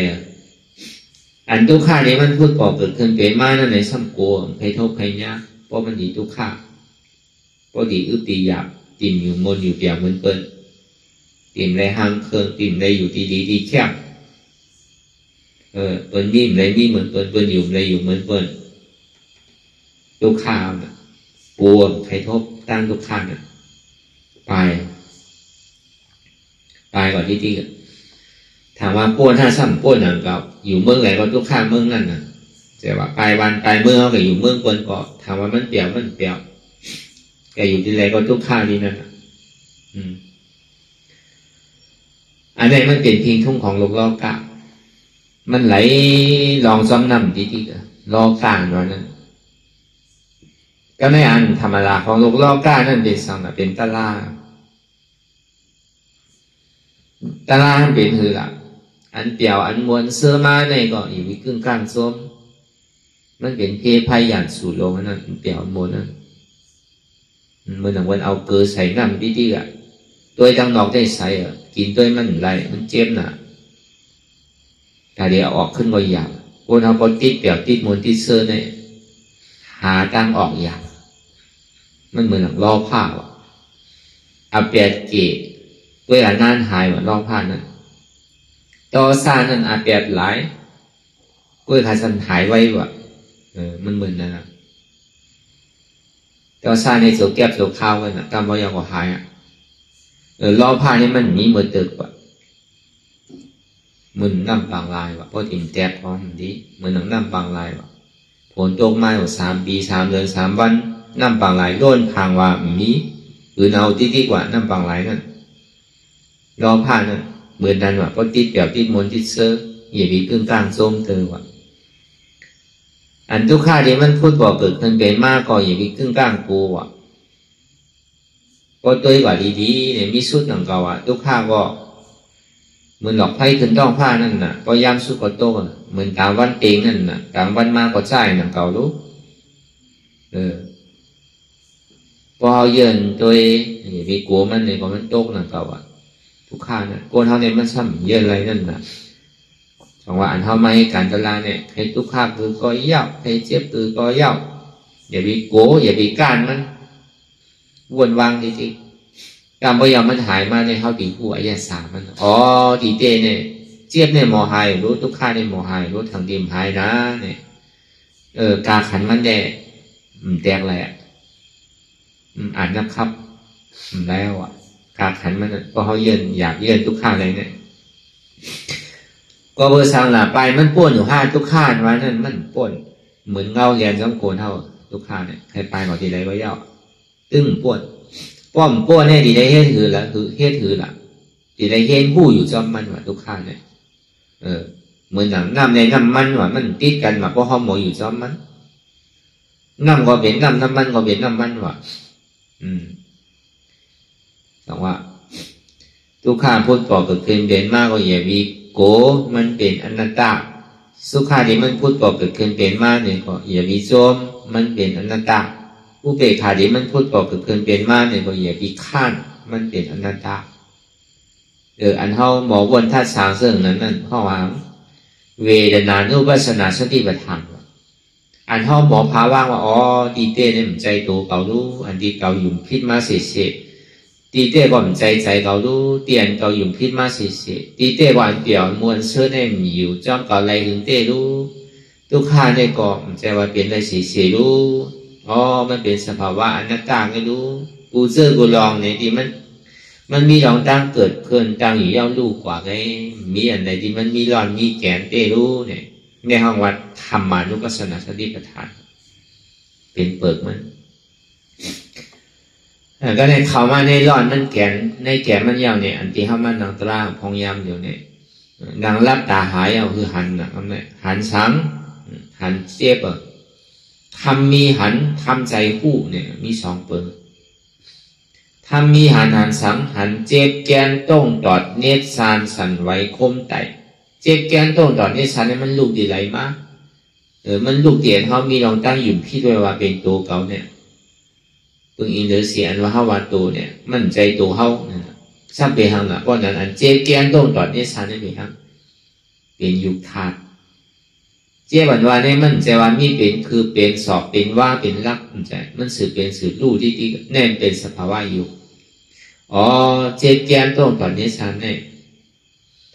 อันทุกข้านี้มันพูดปอกเกิดขึ้นเป็นมานั่นในซ้ำกลัวใครโทษใครยากเพราะมันดีทุกข้าเพราะดีตีหยาบติ่มอยู่มนอยู่เปียกเหมือนเปิ้ลติ่มไรห้างเครื่องติ่มไรอยู่ดีแคบเปิ้ลนิ่มไรนิ่มเหมือนเปิ้ลอยู่ไรอยู่เหมือนเปิ้ลทุกข้าปวงใครโทษตั้งทุกข้าเนี่ยไปก่อนที่ถามว่าป้วนถ้าซ้ำป้วนอย่างเก่าอยู่เมืองไหนก็ทุกข้างเมืองนั่นนะแต่ว่าปลายวันปลายเมืองเขาก็อยู่เมืองคนก็ถามว่ามันเปรียวแกอยู่ที่ไหนก็ทุกข้างที่นั่นอันนี้มันเป็นพิงทุ่งของโลกล้อกะมันไหลลองซ้อมนำที่ลอกลางวันนั้นก็ในอันธรรมดาของโลกล้อกะนั่นเป็นสังเป็นตะล่าเป็นหือละอันเปียวอันมวนเสื้อมาในก็อยู่วิกึ่งกลางส้มมันเป็นเพภัยหยาดสูดลงนั่นเปียวมวนนั่นเมื่อหนังวันเอาเกลือใส่น้ำดีๆอ่ะตัวจังนอกได้ใส่กินตัวมันไรมันเจ็บน่ะแต่เดี๋ยวออกขึ้นก็อยากคนเอาก็ติดเปียวติดมวนติดเสื้อเนี่ยหาตั้งออกอยากมันเหมือนหนังล่อผ้าอ่ะเอาเปียดเกะเวลานานหายเหมือนล่อผ้านั่นต่อซานั่นอาเปียดหลายกุ้ยขาสันหายไว้ว่ะมันเหมือนนั่นนะต่อซาในโสแก็บโสข้าวกันนะกำว่ายาวกว่าหายล่อผ้านี่มันมีเหมือนเติบว่ะมึนน้ำบางลายว่ะเพราะถิ่มแตกพร้อมดีเหมือนน้ำบางลายว่ะผลตกมาอยู่3 ปี3 เดือน3 วันน้ำบางลายโดนพังว่ามีหรือเอาที่กว่าน้ำบางลายนั่นล่อผ้านั่นเหมือนนั้นว่ะเพราะติดเปียวติดมนติดเสื้ออย่ามีกึ่งกลางส้มเธอว่ะ อันทุกข้าที่มันพูดบอกเกิดขึ้นเป็นมากก็อย่าไปครึ่งกลางกูอ่ะก็ตัวกว่าดีๆเนี่ยมีสุดหนังเก่าอ่ะทุกข้าก็เหมือนหลอกไพ่ขึ้นต้องผ้านั่นน่ะก็ย้ำสุดก็โตเหมือนกลางวันเองนั่นน่ะกลางวันมาก็ใช่หนังเก่ารู้พอเขาเยินโดยอย่าไปกลัวมันเนี่ยก็มันโตหนังเก่าอ่ะทุกข้าเนี่ยโกนเขาเนี่ยมันซ้ำเยินอะไรนั่นน่ะจังว่าอันเขาไม่ให้การตลาดเนี่ยให้ทุกข้าคือก็เย้าให้เจ็บคือก็เย้าอย่าไปโกอย่าไปก้านมันวนวางจริงๆการพยายามมันหายมาในเขาตีผู้อายาสามันตีเตเนี่ยเจี๊ยบเนี่ยหมอหายรู้ทุกข้าเนี่ยหมอหายรู้ทางเดียมหายนะเนี่ยกาขันมันแดแตกอะไรอ่านนะครับแล้วกาขันมันก็เขาเยินอยากเยินทุกข้าอะไรเนี่ยก็เบอร์สังหล่ะไปมันป่วนอยู่ห้าทุกข้าวันนั้นมันป่วนเหมือนเงาเรียนจ้องโกนเท่าทุกข้าเนี่ยใครไปก่อนทีไรก็เย้าตึ้งป่วนป้อมป้วนเนี่ยดีได้เฮ็ดถือละคือเฮ็ดถือละดีได้เฮ็ดผู้อยู่จอมมันว่าทุกข้าเนี่ยเหมือนหนังน้ำในน้ำมันว่ามันติดกันว่าเพราะเขาหมออยู่จอมมันน้ำก็เป็นน้ำมันก็เป็นน้ำมันว่ะแต่ว่าทุกข้าพูดต่อเกิดขึ้นเป็นมากก็อย่าวีโกมันเป็นอนัตตาสุขาที่มันพูดต่อเกิดขึ้นเป็นมากเนี่ยก็อย่าวีโจมมันเป็นอนัตตาอุเบกขาที่มันพูดต่อเกิดขึ้นเป็นมากเนี่ยก็อย่าวีข้านมันเป็นอนัตตาอันเฮาหมอวนธาตุสามเสื่องนั้นข้อวางเวทนานุปัสสนาสติปัฏฐานอันเฮาหมอพาว่างว่าดีเต้เนี่ยมันใจโตเก่ารู้อันดีเก่าหยุ่มพิษมาเสียดีเต้ก็มันใจเก่ารู้เตียนเก่าหยุ่มพิษมาเสียดีเต้ก็อันเปี่ยวมวลเชื้อเนี่ยมันอยู่จ้องเก่าไรถึงเต้รู้ทุกข้าเนี่ยก็มันใจว่าเป็นอะไรเสียรู้มันเป็นสภาวะอนัตตาไงรู้กูเจอกูลองเนี่ยที่มันมีหลองตั้งเกิดขึ้นตั้งอยู่ย่อมรู้กว่าไงมีอันใดที่มันมีร้อนมีแกนเต้รู้เนี่ยในห้องวัดธรรมานุปัสสนาสติปัฏฐานเป็นเปิกมันก็ในเขามาในร้อนมันแกนในแกนมันยาวเนี่ยอันที่เข้ามานังตราพองยามอยู่เนี่ยดังรับตาหายเอาคือหันนะอันนี้หันสังหันเจ็บทำมีหันทำใจผู้เนี่ยมีสองเปิกทำมีหันสังหันเจ็บแกนต้องตอดเนตรสานสันไว้คมไตเจ็บแกนต้องตอดเนตรสานเนี่ยมันลูกดีไรมามันลูกเตียนเขามีลองตั้งหยุ่มพี่ด้วยว่าเป็นตัวเขาเนี่ยพึงอินเดอร์เสียนว่าเขาว่าตัวเนี่ยมันใจตัวเขาซับเปหังนะเพราะนั้นอันเจ็บแกนต้องตอดเนตรสานเนี่ยเป็นหังเป็นยุคธาตุเจ็บวันวานเนี่ยมันใจว่ามีเป็นคือเป็นสอบเป็นว่าเป็นรักมันใจมันสืบเป็นสืบลู่ที่แน่นเป็นสภาวะอยู่เจ็บแกนต้องตอดเนตรสานเนี่ย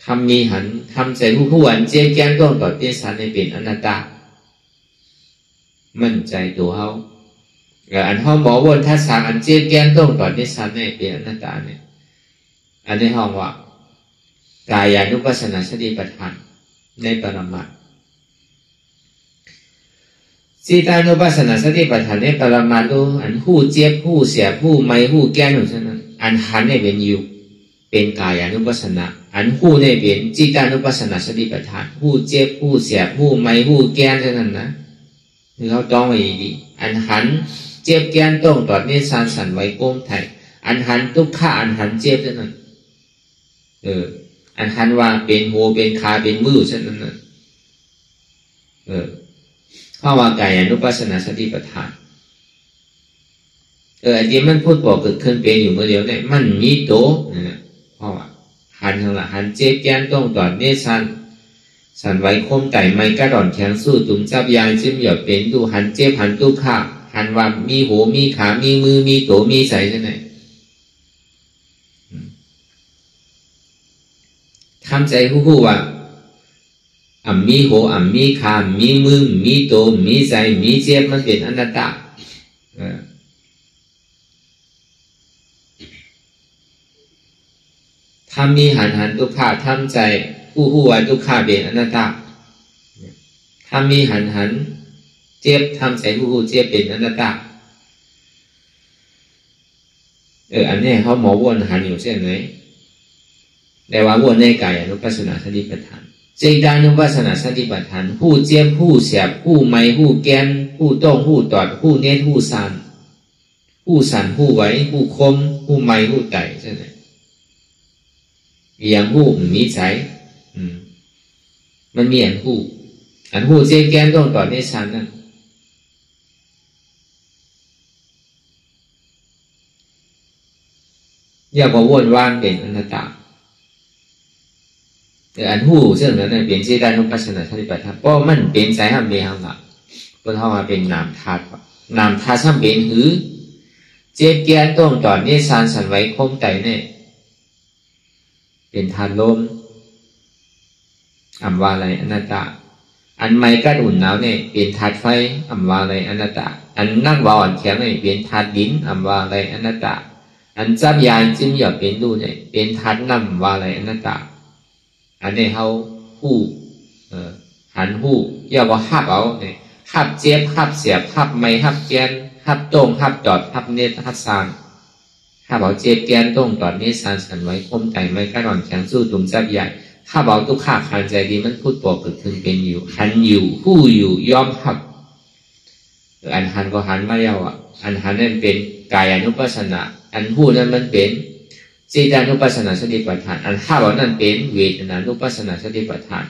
ทำมีหันทำใจผู้อันเจ็บแกนต้องตอดเนตรสานเนี่ยเป็นอนัตตามั่นใจตัวเขาอันห้องหมอวนทัศสามอันเจ็บแกนต้องตอดเนตรสานเนี่ยเป็นอนัตตาเนี่ยอันในห้องว่ากายานุปัสสนาสติปัฏฐานในปรมัตถ์จิตานุปัสสนาสติปัฏฐานในปรมัตถ์ดูอันผู้เจ็บผู้เสียผู้ไม่ผู้แก้หนุนฉะนั้นอันหันเนี่ยเป็นอยู่เป็นกายานุปัสสนาอันผู้เนี่ยเป็นจิตานุปัสสนาสติปัฏฐานผู้เจ็บผู้เสียผู้ไม่ผู้แก้ฉะนั้นนะคือเขาต้องไว้ดีอันหันเจ็บแกนต้องตอดเนสานสันไว้โก้มไทยอันหันทุกข้าอันหันเจ็บฉะนั้นอันหันว่าเป็นหัวเป็นขาเป็นมือฉะนั้นนะข้าว่ากายานุปัสสนาสติปัฏฐานอันนี้มันพูดบอกเกิดขึ้นเป็นอยู่เมื่อเดียวเนี่ยมันมีโตนะเพราะว่าหันทางละหันเจ็บแกนต้องตอดเนสานสันไว้คมไต่ไม่กระดอนแข็งสู้ตุ่มจับยางจิ้มหยอดเป็นดูหันเจ็บหันตู้ข้าหันว่ามีหูมีขามีมือมีโตมีใสใช่ไหมทำใจผู้ว่ามีหูมีขามีมือมีโตมีใสมีเจ็บมันเป็นอนัตตาทำมีหันตู้ข้าทำใจผู้ว่าทุกข้าเป็นอนัตตาทำมีหันเจ็บทำใส่ผู้เจ็บเป็นอนัตตาอันนี้เขาหมอวนหันอยู่เช่นไหนแต่ว่าวนในกายอนุปัสสนาสติปัฏฐาน เจตานุปัสสนาสติปัฏฐานผู้เจ็บผู้เสียบผู้ไม้ผู้แกนผู้ต้องผู้ตอดผู้เน็ตผู้สั่นผู้ไหวผู้คมผู้ไม้ผู้ไต่ใช่ไหมอย่างผู้มีใจมันมีอันผู้เจ็บแกนต้องตอดเน็ตสั่นนั่นอย่าบอกวนว่างเป็นอนัตตาแต่อันหูซึ่งนั้นเนี่ยเป็นเจตานุปัสสนาสติปัฏฐานเพราะมันเป็นใจห้ามเบี้ยห้ามหลับก็เท่ามาเป็นนามธาตุนามธาตุห้ามเป็นหือเจ็บแกนต้องตอนนี้สารสันไว้คมไตเนี่ยเป็นธาตุลมอัมวาอะไรอนัตตาอันไม้กัดอุ่นหนาวเนี่ยเป็นธาตุไฟอัมวาอะไรอนัตตาอันนั่งวาอ่อนแข็งเนี่ยเป็นธาตุดินอัมวาอะไรอนัตตาอันจับยานจิ้มหยอดเป็นดูเนี่ยเป็นธาตุน้ำวาอะไรอนัตตาอันนี้เขาหู้หันหู้อย่าว่าหับเอาเนี่ยหับเจ็บหับเสียบหับไม่หับแกนหับตรงหับจอดหับเน็ตหับซานหับเอาเจ็บแกนตรงตอนนี้ซานสันไว้คมไตไม่กระดอนแข็งสู้ตุ่มจับใหญ่หับเอาทุกข้าขันใจดีมันพูดบอกเกิดขึ้นเป็นอยู่หันอยู่หู้อยู่ยอมหับอันหันก็หันไม่ยาวอ่ะอันหันนั่นเป็นกายอนุปัสสนาอันหู้นั้นมันเป็นเจตานุปัสสนาสติปัฏฐานอันหับเอานั่นเป็นเวทนานุปัสสนาสติปัฏฐาน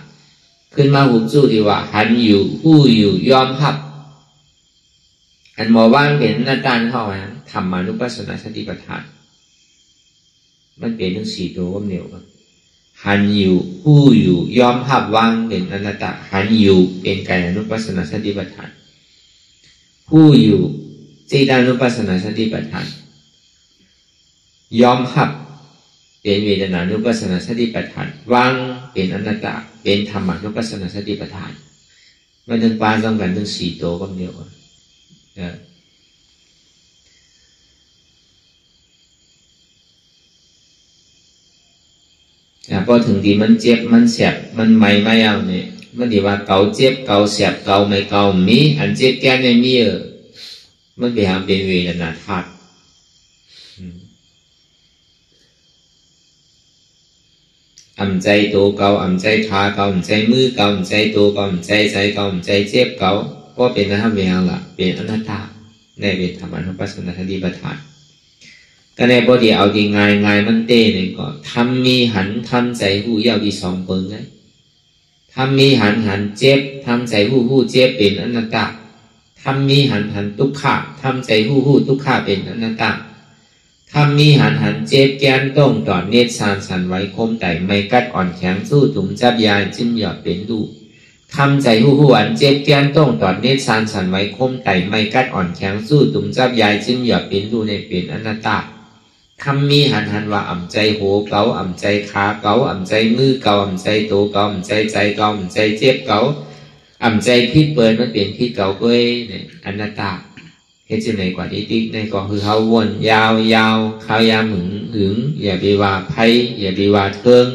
ขึ้นมาหุบสู้ดีว่าหันอยู่หู้อยู่ยอมหับอันหมอว่างเป็นหน้าตาเข้ามาธรรมานุปัสสนาสติปัฏฐานมันเป็นทั้งสี่ตัวก็เหนียวกันหันอยู่หู้อยู่ยอมหับว่างเป็นอนัตตาหันอยู่เป็นกายานุปัสสนาสติปัฏฐานหู้อยู่เจตานุปัสสนาสติปัฏฐานยอมหับเป็นเวทนานุปัสสนาสติปัฏฐานว่างเป็นอนัตตาเป็นธรรมานุปัสสนาสติปัฏฐานมันถึงปาต้องกันทั้งสี่ตัวก็เหนียวกันพอถึงที่มันเจ็บมันเสียบมันไม่เอาเนี่ยมันดีว่าเกาเจ็บเกาเสียบเกาไม่เกามีอันเจ็บแก่ในมีมันไปหาเป็นเวทนาธาตุอ่ำใจตัวเกาอ่ำใจขาเกาอ่ำใจมือเกาอ่ำใจตัวเกาอ่ำใจใจเกาอ่ำใจเจ็บเกาก็เป็นธรรมเวลาเป็นอนัตตาในเป็นธรรมานุปัสสนาสติปัฏฐานก็ในบทเอาดีง่ายมันเต้เนี่ยก็ทำมีหันทำใจหู้ยาวดีสองเปิงไงทำมีหันเจ็บทำใจหู้เจ็บเป็นอนัตตาทำมีหันทุกขาทำใจหู้ทุกขาเป็นอนัตตาทำมีหันเจ็บแกนต้องต่อเนตรสานสันไว้คมไตไม่กัดอ่อนแข็งสู้ตุ่มจับยาจิ้มหยอดเป็นดูทำใจหู้อันเจ็บแกนต้องต่อเนตรสานสันไว้คมไตไม่กัดอ่อนแข็งสู้ตุ่มจับยาจิ้มหยอดเป็นดูในเป็นอนัตตาทำมีหันว่าอ่ำใจโหเกาอ่ำใจขาเกาอ่ำใจมือเกาอ่ำใจโตเกาอ่ำใจใจเกาอ่ำใจเจ็บเกาอ่ำใจพิษเปิดมันเป็นพิษเกาก้อยเนี่ยอนัตตาเฮ็ดจังไหนกว่าที่ติ๊กในก็คือเขาวนยาวข้าวยามหึงอย่าไปว่าไพ่อย่าไปว่าเทิง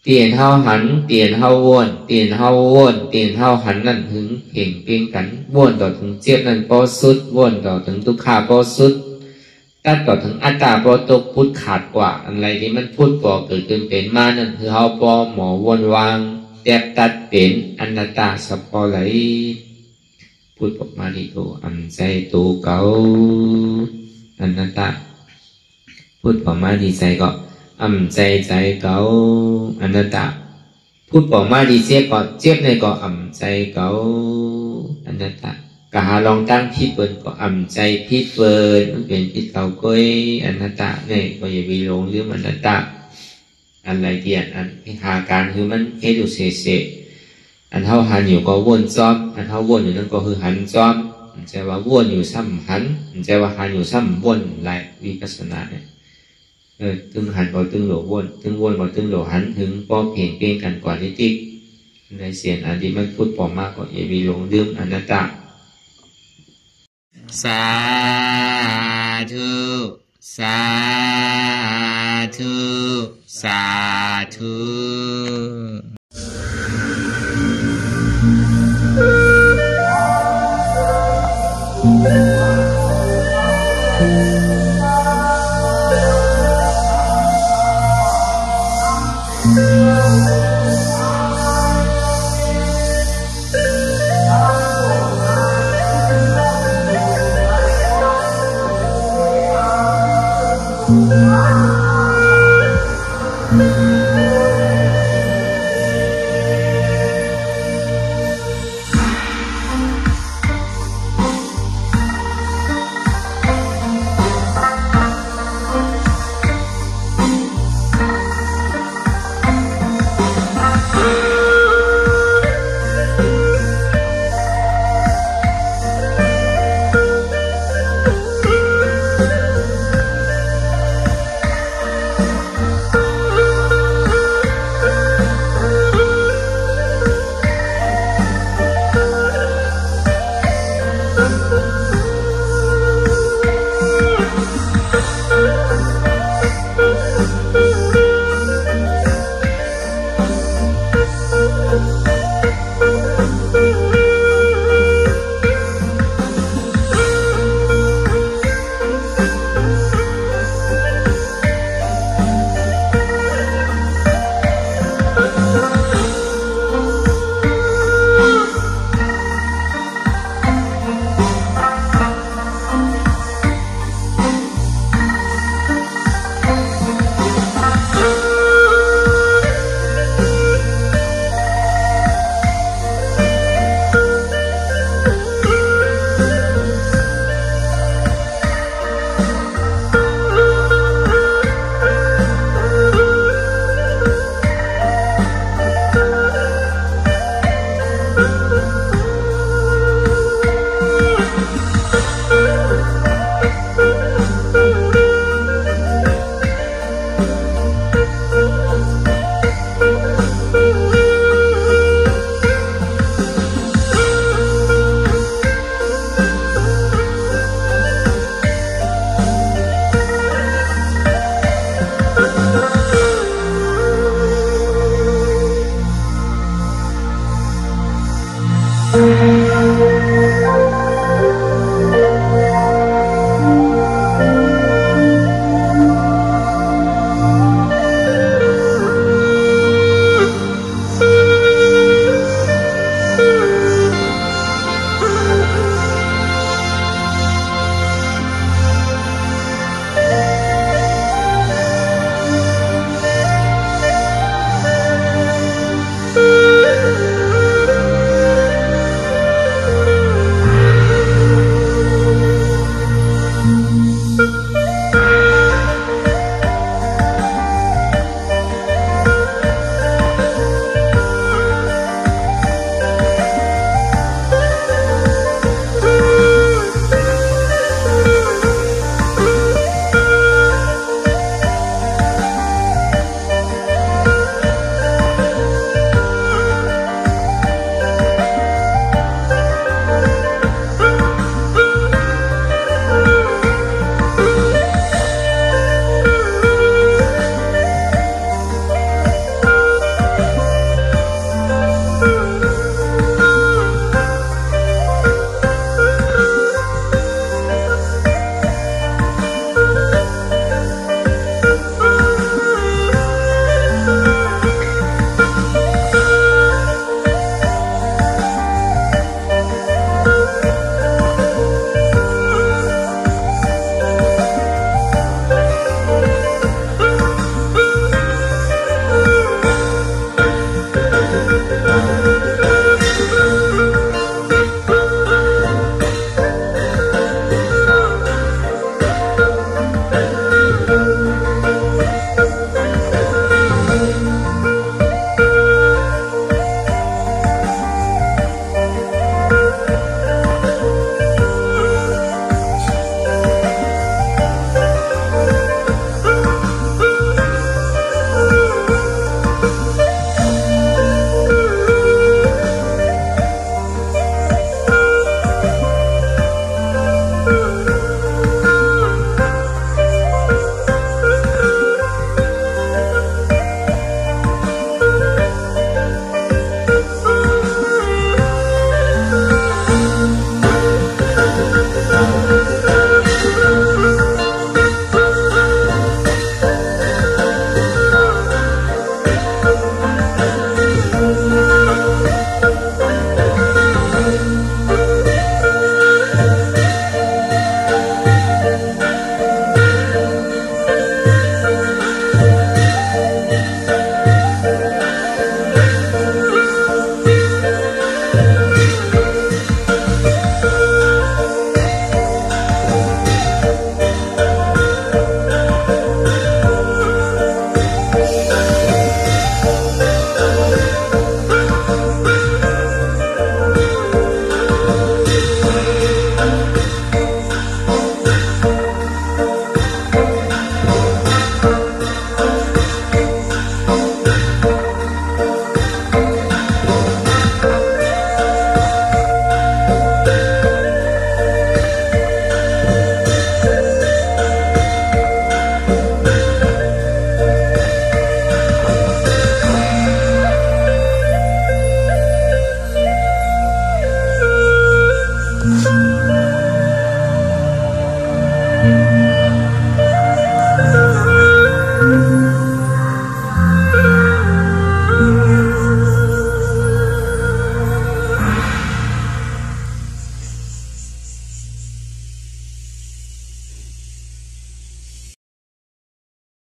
เปลี่ยนเฮาหันเปลี่ยนเฮาวนเปลี่ยนเฮาวนเปลี่ยนเฮาหันนั่นหึงเพ่งเพียงกันวนต่อถึงเจ็บนั่นพอสุดวนต่อถึงทุกขาพอสุดตัดต่อถึงอัตตาพอตกพุทธขาดกว่าอะไรที่มันพุทธพอเกิดขึ้นเป็นมานั่นคือเฮาพอหมอวนวางแยกตัดเป็นอนัตตาสัพพอไหลพุทธออกมาที่ตัวอันใจตัวเก่าอนัตตาพุทธออกมาที่ใจก็อันใจเก่าอนัตตาพุทธออกมาที่เจ็บก็เจ็บในก็อันใจเก่าอนัตตากะหาลองตั้งพิษเปิดก็อ่ำใจพิษเปิดมันเป็นพิษเก่าก้อยอนัตตาเนี่ยก็อย่าไปหลงเรื่องอนัตตาอะไรเดียดอันหาการคือมันเฮ็ดอยู่เสอันเท่าหันอยู่ก็วนซ้อมอันเท่าวนอยู่นั่นก็คือหันซ้อมมันจะว่าวนอยู่ซ้ำหันมันจะว่าหันอยู่ซ้ำวนหลายวิปัสสนาเนี่ยตึงหันก็ตึงโหลวนตึงวนก็ตึงโหลหันถึงพอเพ่งเพ่งกันกว่าที่ติ๊กในเสียงอันที่มันพูดปอมมากก็อย่าไปหลงเรื่องอนัตตาสาธุสาธุสาธุ